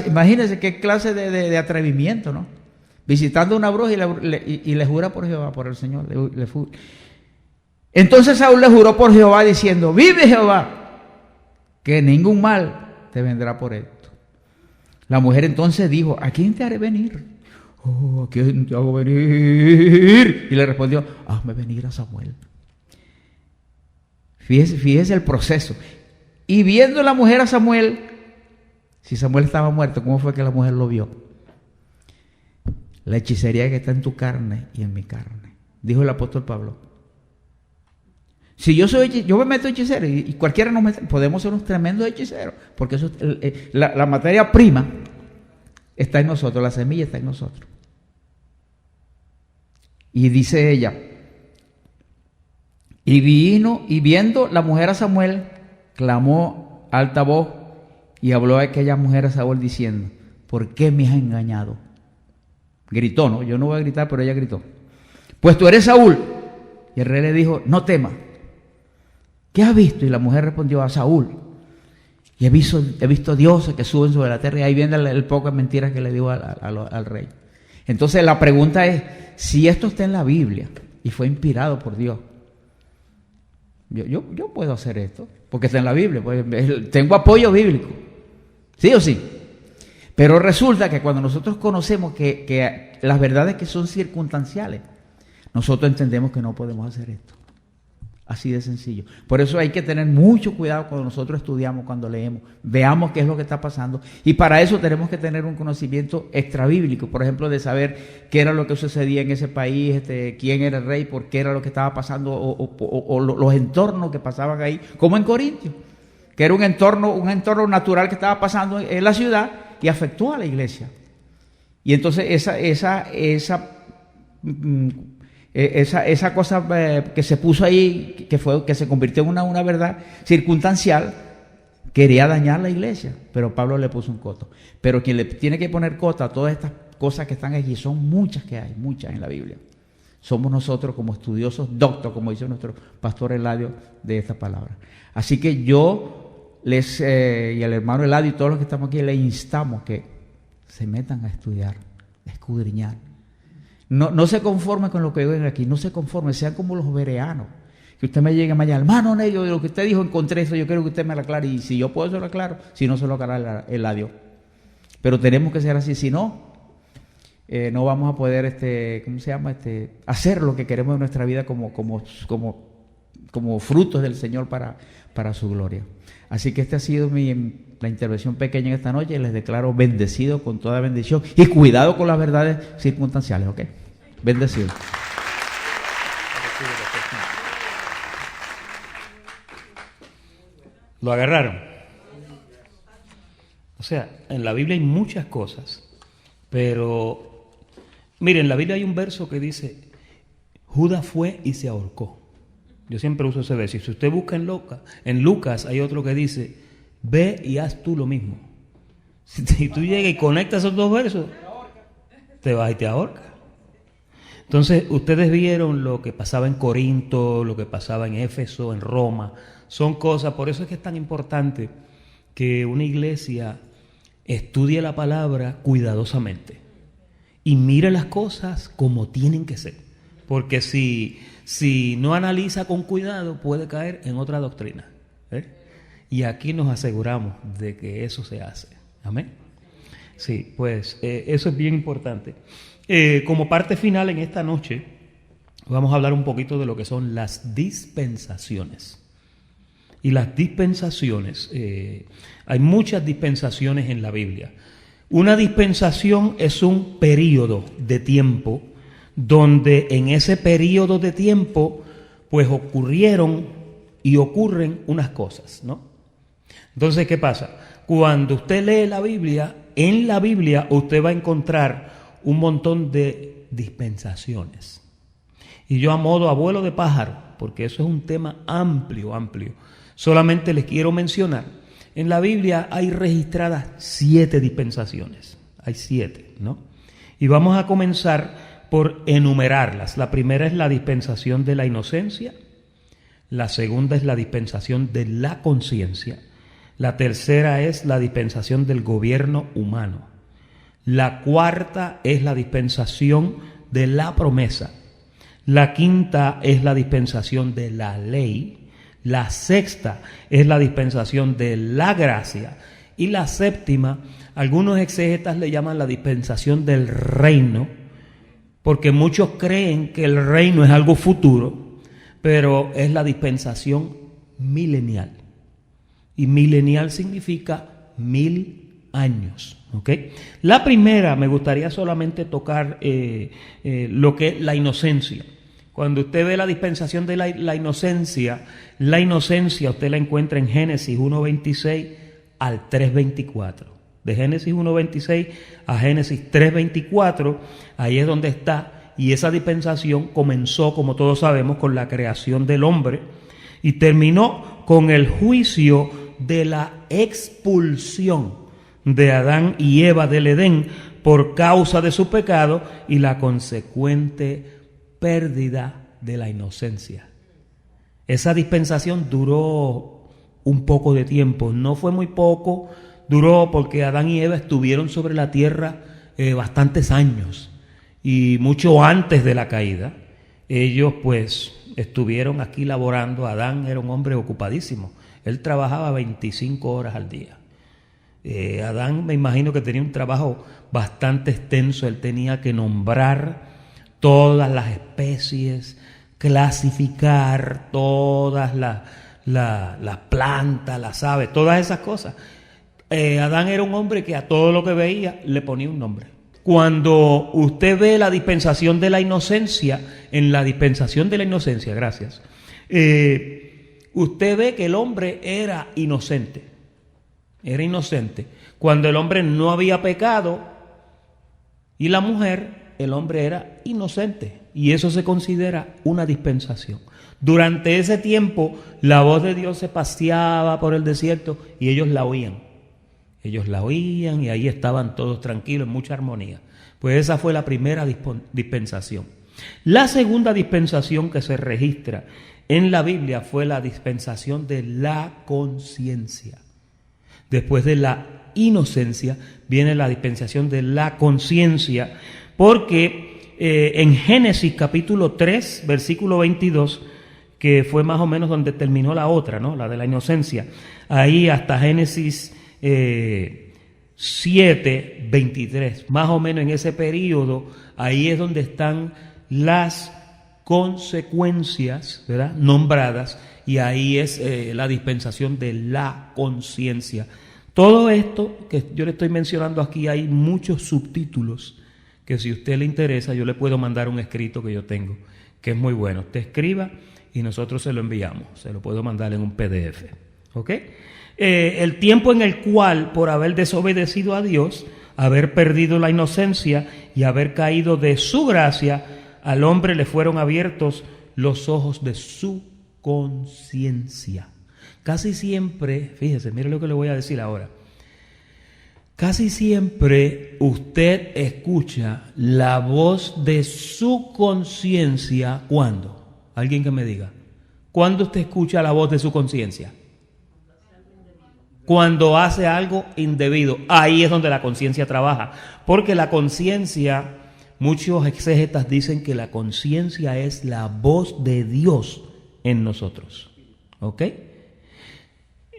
imagínense qué clase de atrevimiento, ¿no? Visitando una bruja y le jura por Jehová, por el Señor. Entonces Saúl le juró por Jehová diciendo: vive Jehová, que ningún mal te vendrá por esto. La mujer entonces dijo: ¿a quién te haré venir? ¿A quién te hago venir? Y le respondió: hazme venir a Samuel. Fíjese el proceso. Y viendo la mujer a Samuel, si Samuel estaba muerto, ¿cómo fue que la mujer lo vio? la hechicería que está en tu carne y en mi carne, dijo el apóstol Pablo. Si yo me meto hechicero y cualquiera nos mete, podemos ser unos tremendos hechiceros, porque eso, la materia prima está en nosotros, la semilla está en nosotros. Y dice ella, y vino y viendo la mujer a Samuel, clamó a alta voz y habló a aquella mujer a Saúl diciendo, ¿por qué me has engañado? Gritó, ¿no? Yo no voy a gritar, pero ella gritó. Pues tú eres Saúl. Y el rey le dijo, no temas. ¿Qué has visto? Y la mujer respondió, a Saúl. Y he visto dioses que suben sobre la tierra. Y ahí viene el poco de mentiras que le dijo al rey. Entonces la pregunta es, si esto está en la Biblia y fue inspirado por Dios, yo puedo hacer esto, porque está en la Biblia, pues, tengo apoyo bíblico, ¿sí o sí? Pero resulta que cuando nosotros conocemos que las verdades que son circunstanciales, nosotros entendemos que no podemos hacer esto. Así de sencillo. Por eso hay que tener mucho cuidado cuando nosotros estudiamos, cuando leemos, veamos qué es lo que está pasando. Y para eso tenemos que tener un conocimiento extrabíblico, por ejemplo, de saber qué era lo que sucedía en ese país, quién era el rey, por qué era lo que estaba pasando, o los entornos que pasaban ahí, como en Corintios, que era un entorno natural que estaba pasando en la ciudad y afectó a la iglesia. Y entonces esa cosa que se puso ahí, que se convirtió en una verdad circunstancial, quería dañar la iglesia, pero Pablo le puso un coto. Pero quien le tiene que poner coto a todas estas cosas que están allí, son muchas que hay, muchas en la Biblia. Somos nosotros como estudiosos doctos, como dice nuestro pastor Eladio, de esta palabra. Así que yo y al hermano Eladio y todos los que estamos aquí, le instamos que se metan a estudiar, a escudriñar. No se conforme con lo que ven aquí, no se conforme, sean como los bereanos. Que usted me llegue mañana, hermano Negro, lo que usted dijo, encontré eso, yo quiero que usted me lo aclare, y si yo puedo, se lo aclaro, si no, se lo aclara el adiós. Pero tenemos que ser así, si no, no vamos a poder, hacer lo que queremos en nuestra vida como frutos del Señor para su gloria. Así que esta ha sido la intervención pequeña en esta noche. Les declaro bendecido con toda bendición y cuidado con las verdades circunstanciales, ¿ok? Bendecido. ¿Lo agarraron? O sea, en la Biblia hay muchas cosas, pero miren, en la Biblia hay un verso que dice, Judas fue y se ahorcó. Yo siempre uso ese verso. Y si usted busca en Lucas hay otro que dice, ve y haz tú lo mismo. Si tú llegas y conectas esos dos versos, te vas y te ahorcas. Entonces, ustedes vieron lo que pasaba en Corinto, lo que pasaba en Éfeso, en Roma. Son cosas, por eso es que es tan importante que una iglesia estudie la palabra cuidadosamente y mire las cosas como tienen que ser. Porque si no analiza con cuidado, puede caer en otra doctrina. Y aquí nos aseguramos de que eso se hace. Amén. Sí, pues eso es bien importante. Como parte final en esta noche, vamos a hablar un poquito de lo que son las dispensaciones. Y las dispensaciones, hay muchas dispensaciones en la Biblia. Una dispensación es un período de tiempo donde en ese periodo de tiempo pues ocurrieron y ocurren unas cosas, ¿no? Entonces, ¿qué pasa? Cuando usted lee la Biblia, en la Biblia usted va a encontrar un montón de dispensaciones. Y yo a modo abuelo de pájaro, porque eso es un tema amplio, solamente les quiero mencionar, en la Biblia hay registradas 7 dispensaciones, hay 7, ¿no? Y vamos a comenzar por enumerarlas. La primera es la dispensación de la inocencia, la segunda es la dispensación de la conciencia, la tercera es la dispensación del gobierno humano, la cuarta es la dispensación de la promesa, la quinta es la dispensación de la ley, la sexta es la dispensación de la gracia y la séptima, algunos exegetas le llaman la dispensación del reino, porque muchos creen que el reino es algo futuro, pero es la dispensación milenial. Y milenial significa 1000 años. ¿Ok? La primera, me gustaría solamente tocar lo que es la inocencia. Cuando usted ve la dispensación de la inocencia usted la encuentra en Génesis 1:26 al 3:24. De Génesis 1:26 a Génesis 3:24, ahí es donde está. Y esa dispensación comenzó, como todos sabemos, con la creación del hombre y terminó con el juicio de la expulsión de Adán y Eva del Edén por causa de su pecado y la consecuente pérdida de la inocencia. Esa dispensación duró un poco de tiempo, no fue muy poco, duró porque Adán y Eva estuvieron sobre la tierra bastantes años y mucho antes de la caída. Ellos pues estuvieron aquí laborando. Adán era un hombre ocupadísimo, él trabajaba 25 horas al día. Adán, me imagino que tenía un trabajo bastante extenso. Él tenía que nombrar todas las especies, clasificar todas las plantas, las aves, todas esas cosas. Adán era un hombre que a todo lo que veía le ponía un nombre. Cuando usted ve la dispensación de la inocencia, en la dispensación de la inocencia, gracias, usted ve que el hombre era inocente. Era inocente. Cuando el hombre no había pecado y la mujer, el hombre era inocente. Y eso se considera una dispensación. Durante ese tiempo, la voz de Dios se paseaba por el desierto y ellos la oían. Ellos la oían y ahí estaban todos tranquilos, en mucha armonía. Pues esa fue la primera dispensación. La segunda dispensación que se registra en la Biblia fue la dispensación de la conciencia. Después de la inocencia viene la dispensación de la conciencia, porque en Génesis capítulo 3, versículo 22, que fue más o menos donde terminó la otra, ¿no? La de la inocencia, ahí hasta Génesis 7, 23, más o menos en ese periodo, ahí es donde están las consecuencias, ¿verdad?, nombradas, y ahí es la dispensación de la conciencia. Todo esto que yo le estoy mencionando aquí, hay muchos subtítulos que si a usted le interesa, yo le puedo mandar un escrito que yo tengo, que es muy bueno. Usted escriba y nosotros se lo enviamos, se lo puedo mandar en un PDF. ¿Ok? El tiempo en el cual, por haber desobedecido a Dios, haber perdido la inocencia y haber caído de su gracia, al hombre le fueron abiertos los ojos de su conciencia. Casi siempre, fíjese, mire lo que le voy a decir ahora. Casi siempre usted escucha la voz de su conciencia. ¿Cuándo? Alguien que me diga. ¿Cuándo usted escucha la voz de su conciencia? Cuando hace algo indebido. Ahí es donde la conciencia trabaja. Porque la conciencia, muchos exégetas dicen que la conciencia es la voz de Dios en nosotros. ¿Ok?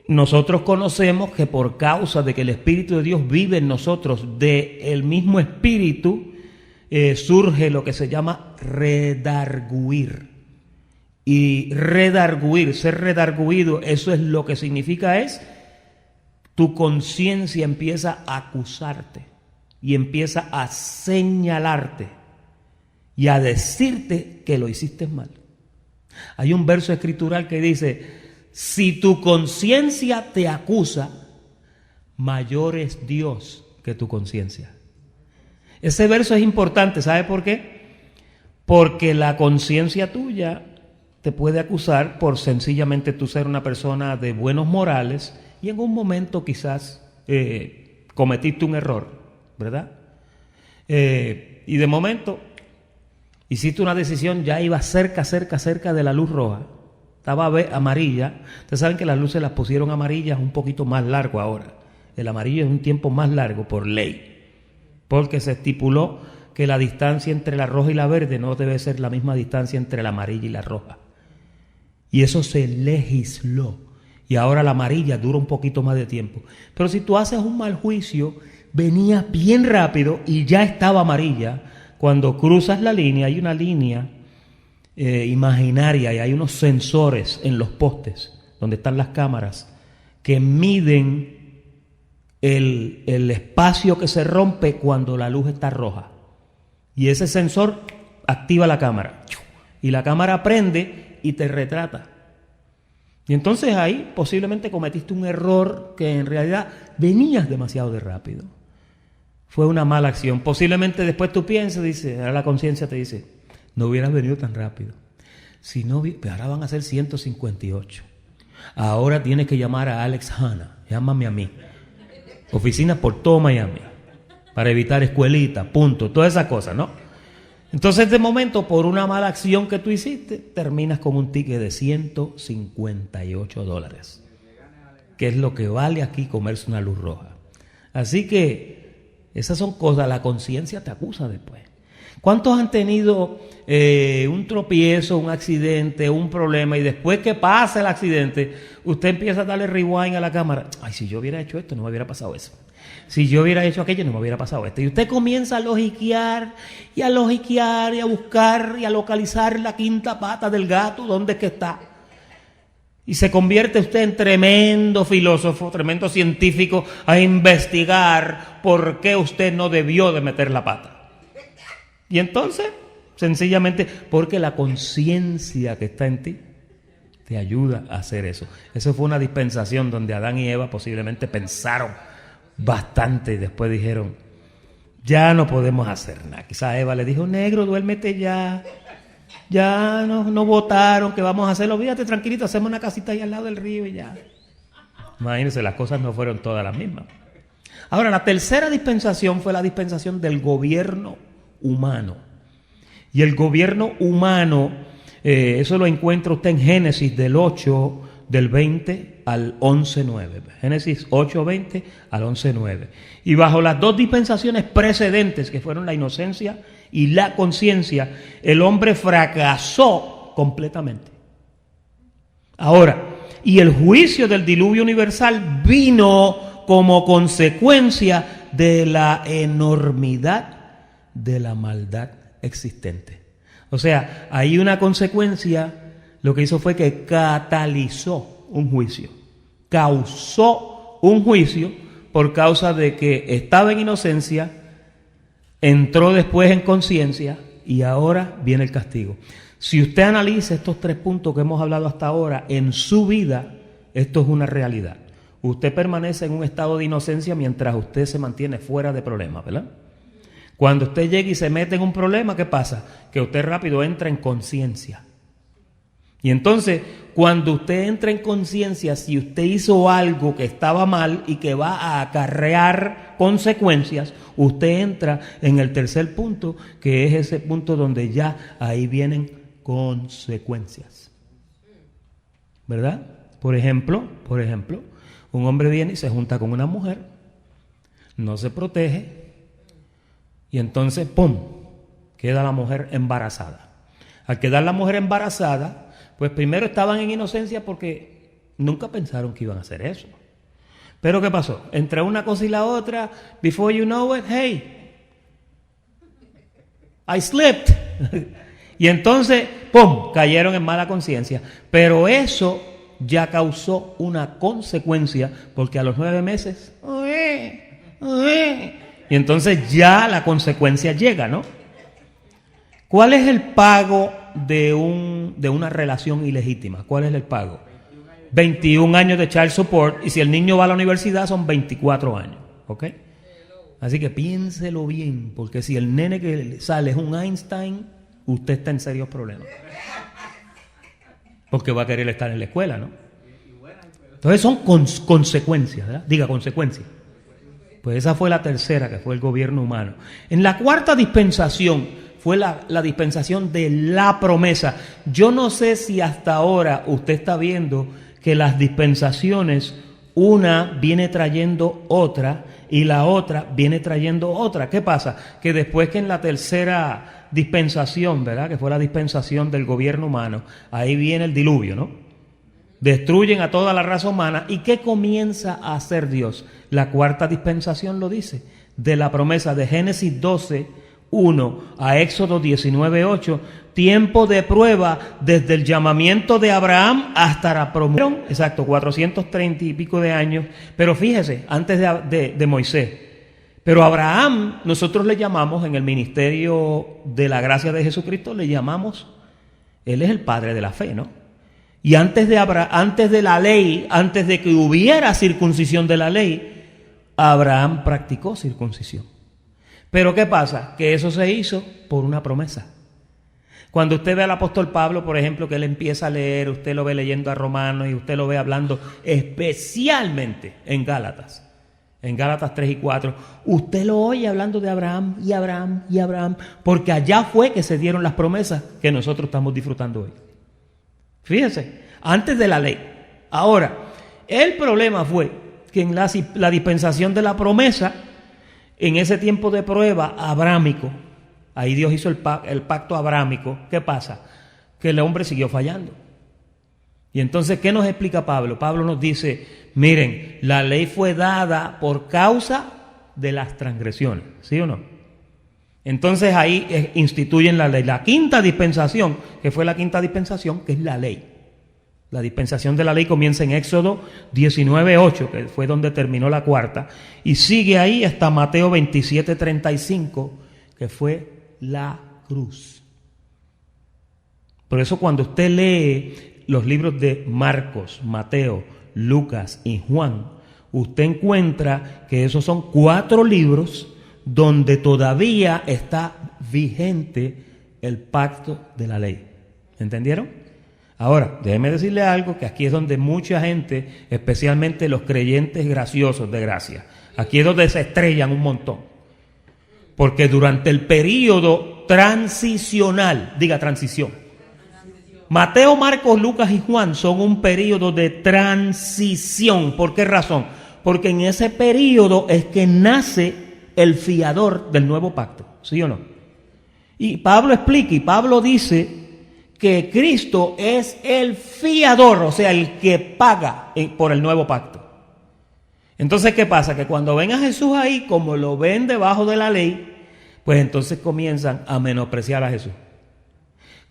Nosotros conocemos que por causa de que el Espíritu de Dios vive en nosotros, del mismo Espíritu, surge lo que se llama redarguir. Y redarguir, ser redarguido, eso es lo que significa es, tu conciencia empieza a acusarte y empieza a señalarte y a decirte que lo hiciste mal. Hay un verso escritural que dice: si tu conciencia te acusa, mayor es Dios que tu conciencia. Ese verso es importante, ¿sabe por qué? Porque la conciencia tuya te puede acusar por sencillamente tú ser una persona de buenos modales y en un momento quizás cometiste un error, ¿verdad? Y de momento hiciste una decisión, ya iba cerca de la luz roja. Estaba amarilla. Ustedes saben que las luces las pusieron amarillas un poquito más largo ahora. El amarillo es un tiempo más largo por ley, porque se estipuló que la distancia entre la roja y la verde no debe ser la misma distancia entre la amarilla y la roja. Y eso se legisló. Y ahora la amarilla dura un poquito más de tiempo. Pero si tú haces un mal juicio, venía bien rápido y ya estaba amarilla. Cuando cruzas la línea, hay una línea imaginaria y hay unos sensores en los postes donde están las cámaras que miden el espacio que se rompe cuando la luz está roja. Y ese sensor activa la cámara. Y la cámara prende y te retrata. Y entonces ahí posiblemente cometiste un error que en realidad venías demasiado de rápido. Fue una mala acción. Posiblemente después tú piensas, dice, ahora la conciencia te dice, no hubieras venido tan rápido. Si no, pero ahora van a ser 158. Ahora tienes que llamar a Alex Hanna. Llámame a mí. Oficinas por todo Miami. Para evitar escuelita, punto. Todas esas cosas, ¿no? Entonces, de momento, por una mala acción que tú hiciste, terminas con un ticket de $158. Que es lo que vale aquí comerse una luz roja. Así que, esas son cosas, la conciencia te acusa después. ¿Cuántos han tenido un tropiezo, un accidente, un problema y después que pasa el accidente, usted empieza a darle rewind a la cámara? Ay, si yo hubiera hecho esto, no me hubiera pasado eso. Si yo hubiera hecho aquello, no me hubiera pasado esto. Y usted comienza a logiquear y a buscar y a localizar la quinta pata del gato, ¿dónde es que está? Y se convierte usted en tremendo filósofo, tremendo científico a investigar por qué usted no debió de meter la pata. Y entonces, sencillamente, porque la conciencia que está en ti te ayuda a hacer eso. Eso fue una dispensación donde Adán y Eva posiblemente pensaron bastante y después dijeron, ya no podemos hacer nada. Quizás Eva le dijo, negro, duérmete ya. Ya no votaron, ¿qué vamos a hacer? Olvídate, tranquilito, hacemos una casita ahí al lado del río y ya. Imagínense, las cosas no fueron todas las mismas. Ahora, la tercera dispensación fue la dispensación del gobierno humano. Y el gobierno humano, eso lo encuentra usted en Génesis del 8, del 20 al 11:9. Génesis 8, 20 al 11:9. Y bajo las dos dispensaciones precedentes, que fueron la inocencia y la conciencia, el hombre fracasó completamente. Ahora, y el juicio del diluvio universal vino como consecuencia de la enormidad de la maldad existente. O sea, hay una consecuencia, lo que hizo fue que catalizó un juicio, causó un juicio por causa de que estaba en inocencia, entró después en conciencia y ahora viene el castigo. Si usted analiza estos 3 puntos que hemos hablado hasta ahora en su vida, esto es una realidad. Usted permanece en un estado de inocencia mientras usted se mantiene fuera de problemas, ¿verdad? Cuando usted llega y se mete en un problema, ¿qué pasa? Que usted rápido entra en conciencia. Y entonces, cuando usted entra en conciencia, si usted hizo algo que estaba mal y que va a acarrear consecuencias, usted entra en el tercer punto, que es ese punto donde ya ahí vienen consecuencias. ¿Verdad? Por ejemplo, un hombre viene y se junta con una mujer, no se protege, y entonces, ¡pum!, queda la mujer embarazada. Al quedar la mujer embarazada, pues primero estaban en inocencia porque nunca pensaron que iban a hacer eso. Pero ¿qué pasó? Entre una cosa y la otra, before you know it, hey, I slipped. Y entonces, ¡pum!, cayeron en mala conciencia. Pero eso ya causó una consecuencia porque a los 9 meses, y entonces ya la consecuencia llega, ¿no? ¿Cuál es el pago de una relación ilegítima? ¿Cuál es el pago? 21 años de child support, y si el niño va a la universidad son 24 años, ¿ok? Así que piénselo bien, porque si el nene que sale es un Einstein, usted está en serios problemas. Porque va a querer estar en la escuela, ¿no? Entonces son consecuencias, ¿verdad? Diga, consecuencias. Pues esa fue la tercera, que fue el gobierno humano. En la cuarta dispensación fue la dispensación de la promesa. Yo no sé si hasta ahora usted está viendo que las dispensaciones, una viene trayendo otra y la otra viene trayendo otra. ¿Qué pasa? Que después que en la tercera dispensación, ¿verdad?, que fue la dispensación del gobierno humano, ahí viene el diluvio, ¿no? Destruyen a toda la raza humana. ¿Y qué comienza a hacer Dios? La cuarta dispensación lo dice, de la promesa de Génesis 12, 1 a Éxodo 19:8, tiempo de prueba desde el llamamiento de Abraham hasta la promesa. Exacto, 430 y pico de años. Pero fíjese, antes de Moisés. Pero Abraham, nosotros le llamamos en el ministerio de la gracia de Jesucristo, le llamamos, él es el padre de la fe, ¿no? Y antes de la ley, antes de que hubiera circuncisión de la ley, Abraham practicó circuncisión. Pero ¿qué pasa? Que eso se hizo por una promesa. Cuando usted ve al apóstol Pablo, por ejemplo, que él empieza a leer, usted lo ve leyendo a Romanos y usted lo ve hablando especialmente en Gálatas 3 y 4, usted lo oye hablando de Abraham y Abraham y Abraham, porque allá fue que se dieron las promesas que nosotros estamos disfrutando hoy. Fíjense, antes de la ley. Ahora, el problema fue que en la dispensación de la promesa, en ese tiempo de prueba abrámico, ahí Dios hizo el pacto abrámico. ¿Qué pasa? Que el hombre siguió fallando. Y entonces, ¿qué nos explica Pablo? Pablo nos dice, miren, la ley fue dada por causa de las transgresiones, ¿sí o no? Entonces ahí instituyen la ley. La quinta dispensación, que fue la quinta dispensación, que es la ley. La dispensación de la ley comienza en Éxodo 19:8, que fue donde terminó la cuarta, y sigue ahí hasta Mateo 27:35, que fue la cruz. Por eso cuando usted lee los libros de Marcos, Mateo, Lucas y Juan, usted encuentra que esos son 4 libros donde todavía está vigente el pacto de la ley. ¿Entendieron? Ahora, déjeme decirle algo, que aquí es donde mucha gente, especialmente los creyentes graciosos de gracia, aquí es donde se estrellan un montón. Porque durante el período transicional, diga transición, Mateo, Marcos, Lucas y Juan son un período de transición. ¿Por qué razón? Porque en ese período es que nace el fiador del nuevo pacto, ¿sí o no? Y Pablo explica, y Pablo dice que Cristo es el fiador, o sea, el que paga por el nuevo pacto. Entonces, ¿qué pasa? Que cuando ven a Jesús ahí, como lo ven debajo de la ley, pues entonces comienzan a menospreciar a Jesús.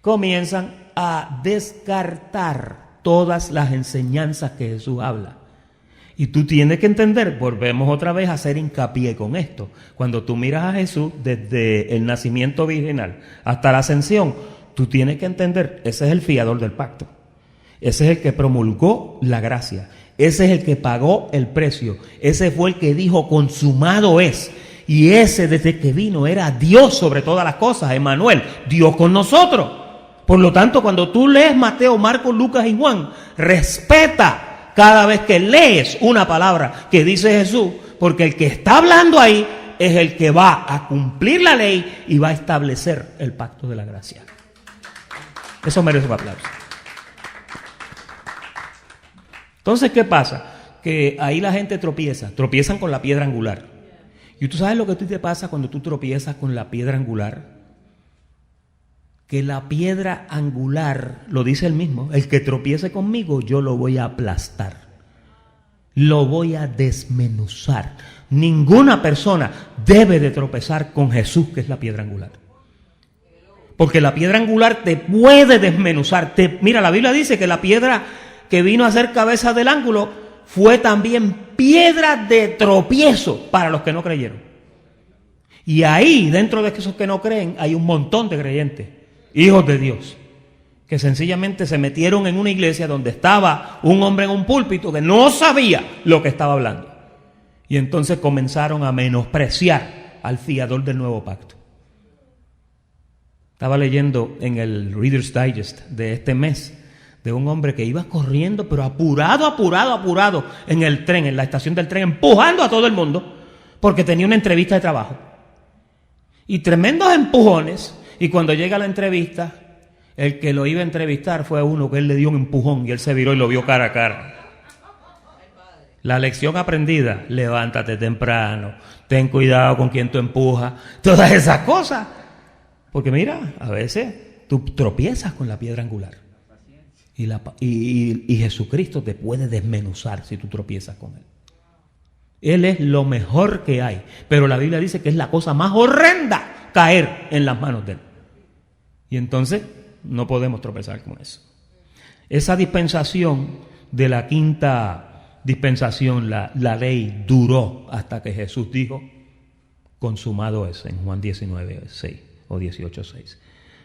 Comienzan a descartar todas las enseñanzas que Jesús habla. Y tú tienes que entender, volvemos otra vez a hacer hincapié con esto. Cuando tú miras a Jesús desde el nacimiento virginal hasta la ascensión, tú tienes que entender, ese es el fiador del pacto. Ese es el que promulgó la gracia. Ese es el que pagó el precio. Ese fue el que dijo, consumado es. Y ese desde que vino era Dios sobre todas las cosas, Emmanuel, Dios con nosotros. Por lo tanto, cuando tú lees Mateo, Marcos, Lucas y Juan, respeta cada vez que lees una palabra que dice Jesús, porque el que está hablando ahí es el que va a cumplir la ley y va a establecer el pacto de la gracia. Eso merece un aplauso. Entonces, ¿qué pasa? Que ahí la gente tropiezan con la piedra angular. ¿Y tú sabes lo que te pasa cuando tú tropiezas con la piedra angular? Que la piedra angular, lo dice él mismo, el que tropiece conmigo, yo lo voy a aplastar. Lo voy a desmenuzar. Ninguna persona debe de tropezar con Jesús, que es la piedra angular. Porque la piedra angular te puede desmenuzar. Mira, la Biblia dice que la piedra que vino a ser cabeza del ángulo fue también piedra de tropiezo para los que no creyeron. Y ahí, dentro de esos que no creen, hay un montón de creyentes, hijos de Dios, que sencillamente se metieron en una iglesia donde estaba un hombre en un púlpito que no sabía lo que estaba hablando. Y entonces comenzaron a menospreciar al fiador del nuevo pacto. Estaba leyendo en el Reader's Digest de este mes de un hombre que iba corriendo, pero apurado en el tren, en la estación del tren, empujando a todo el mundo porque tenía una entrevista de trabajo. Y tremendos empujones. Y cuando llega a la entrevista, el que lo iba a entrevistar fue uno que él le dio un empujón y él se viró y lo vio cara a cara. La lección aprendida: levántate temprano, ten cuidado con quien tú empujas, todas esas cosas. Porque mira, a veces tú tropiezas con la piedra angular. Y Jesucristo te puede desmenuzar si tú tropiezas con Él. Él es lo mejor que hay. Pero la Biblia dice que es la cosa más horrenda caer en las manos de Él. Y entonces no podemos tropezar con eso. Esa dispensación de la quinta dispensación, la ley, duró hasta que Jesús dijo, consumado es, en Juan 19:6 o 18:6.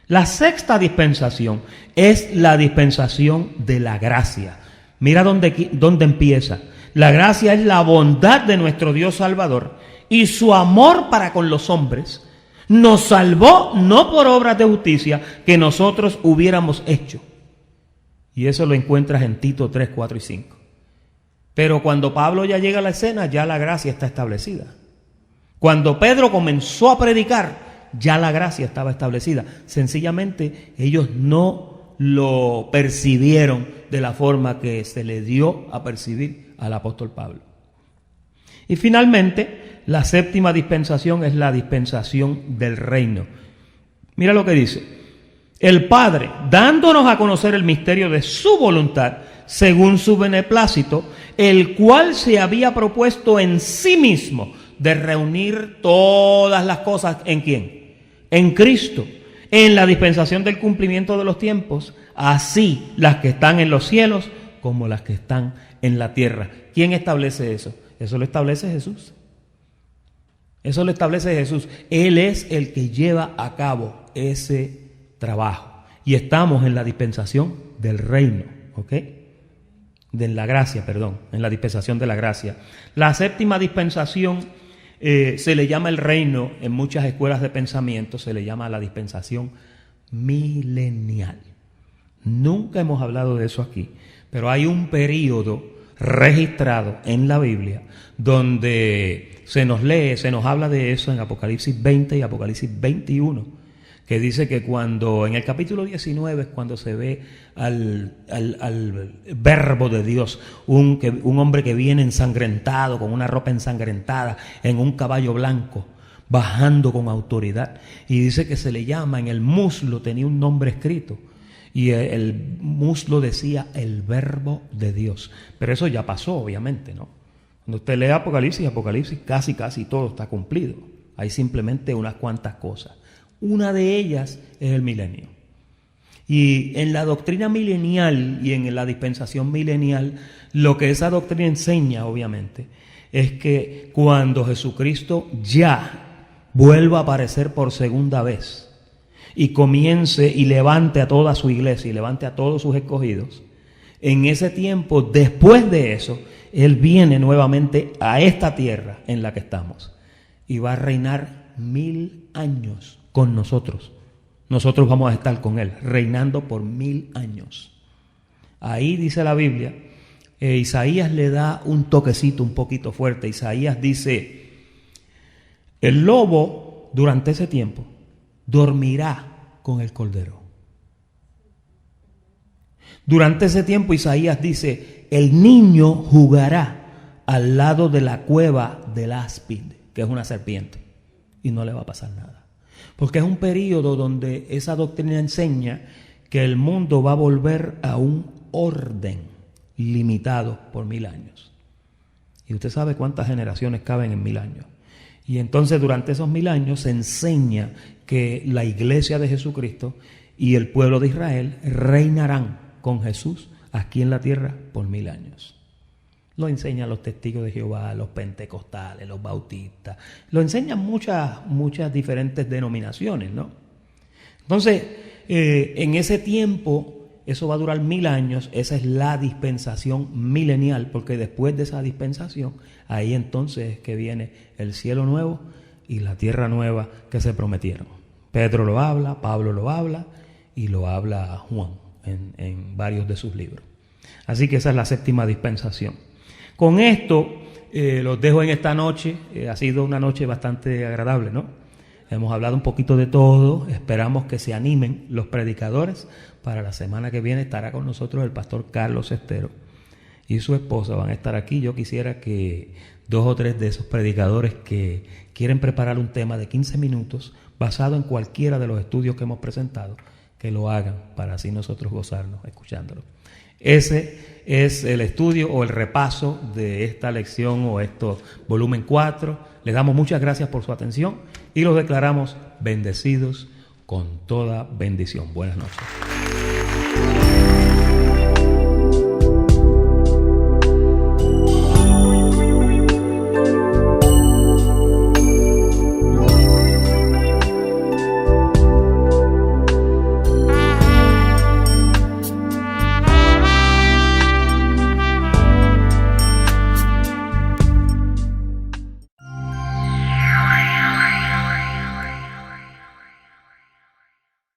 La sexta dispensación es la dispensación de la gracia. Mira dónde empieza. La gracia es la bondad de nuestro Dios Salvador y su amor para con los hombres. Nos salvó no por obras de justicia que nosotros hubiéramos hecho. Y eso lo encuentras en Tito 3, 4 y 5. Pero cuando Pablo ya llega a la escena, ya la gracia está establecida. Cuando Pedro comenzó a predicar, ya la gracia estaba establecida. Sencillamente ellos no lo percibieron de la forma que se le dio a percibir al apóstol Pablo. Y finalmente, la séptima dispensación es la dispensación del reino. Mira lo que dice. El Padre, dándonos a conocer el misterio de su voluntad, según su beneplácito, el cual se había propuesto en sí mismo de reunir todas las cosas, ¿en quién? En Cristo, en la dispensación del cumplimiento de los tiempos, así las que están en los cielos como las que están en la tierra. ¿Quién establece eso? Eso lo establece Jesús. Eso lo establece Jesús. Él es el que lleva a cabo ese trabajo. Y estamos en la dispensación del reino, ¿ok? De la gracia, perdón, en la dispensación de la gracia. La séptima dispensación se le llama el reino, en muchas escuelas de pensamiento se le llama la dispensación milenial. Nunca hemos hablado de eso aquí, pero hay un período registrado en la Biblia donde se nos lee, se nos habla de eso en Apocalipsis 20 y Apocalipsis 21, que dice que cuando, en el capítulo 19, cuando se ve al verbo de Dios, un hombre que viene ensangrentado, con una ropa ensangrentada, en un caballo blanco, bajando con autoridad, y dice que se le llama, en el muslo tenía un nombre escrito, y el muslo decía el verbo de Dios. Pero eso ya pasó, obviamente, ¿no? Cuando usted lee Apocalipsis, casi todo está cumplido. Hay simplemente unas cuantas cosas. Una de ellas es el milenio. Y en la doctrina milenial y en la dispensación milenial, lo que esa doctrina enseña, obviamente, es que cuando Jesucristo ya vuelva a aparecer por segunda vez y comience y levante a toda su iglesia y levante a todos sus escogidos, en ese tiempo, después de eso, Él viene nuevamente a esta tierra en la que estamos y va a reinar 1000 años con nosotros. Nosotros vamos a estar con Él, reinando por 1000 años. Ahí dice la Biblia, Isaías le da un toquecito un poquito fuerte. Isaías dice, el lobo durante ese tiempo dormirá con el cordero. Durante ese tiempo Isaías dice, el niño jugará al lado de la cueva del áspid, que es una serpiente, y no le va a pasar nada. Porque es un periodo donde esa doctrina enseña que el mundo va a volver a un orden limitado por 1000 años. Y usted sabe cuántas generaciones caben en 1000 años. Y entonces durante esos 1000 años se enseña que la iglesia de Jesucristo y el pueblo de Israel reinarán con Jesús aquí en la tierra por 1000 años. Lo enseñan los testigos de Jehová, los pentecostales, los bautistas. Lo enseñan muchas diferentes denominaciones, ¿no? Entonces, en ese tiempo, eso va a durar 1000 años. Esa es la dispensación milenial, porque después de esa dispensación, ahí entonces es que viene el cielo nuevo y la tierra nueva que se prometieron. Pedro lo habla, Pablo lo habla y lo habla Juan en varios de sus libros. Así que esa es la séptima dispensación. Con esto los dejo en esta noche. Ha sido una noche bastante agradable, ¿no? Hemos hablado un poquito de todo. Esperamos que se animen los predicadores. Para la semana que viene estará con nosotros el pastor Carlos Estero y su esposa van a estar aquí. Yo quisiera que 2 o 3 de esos predicadores que quieren preparar un tema de 15 minutos basado en cualquiera de los estudios que hemos presentado, que lo hagan para así nosotros gozarnos escuchándolo. Ese es el estudio o el repaso de esta lección o volumen 4. Les damos muchas gracias por su atención y los declaramos bendecidos con toda bendición. Buenas noches.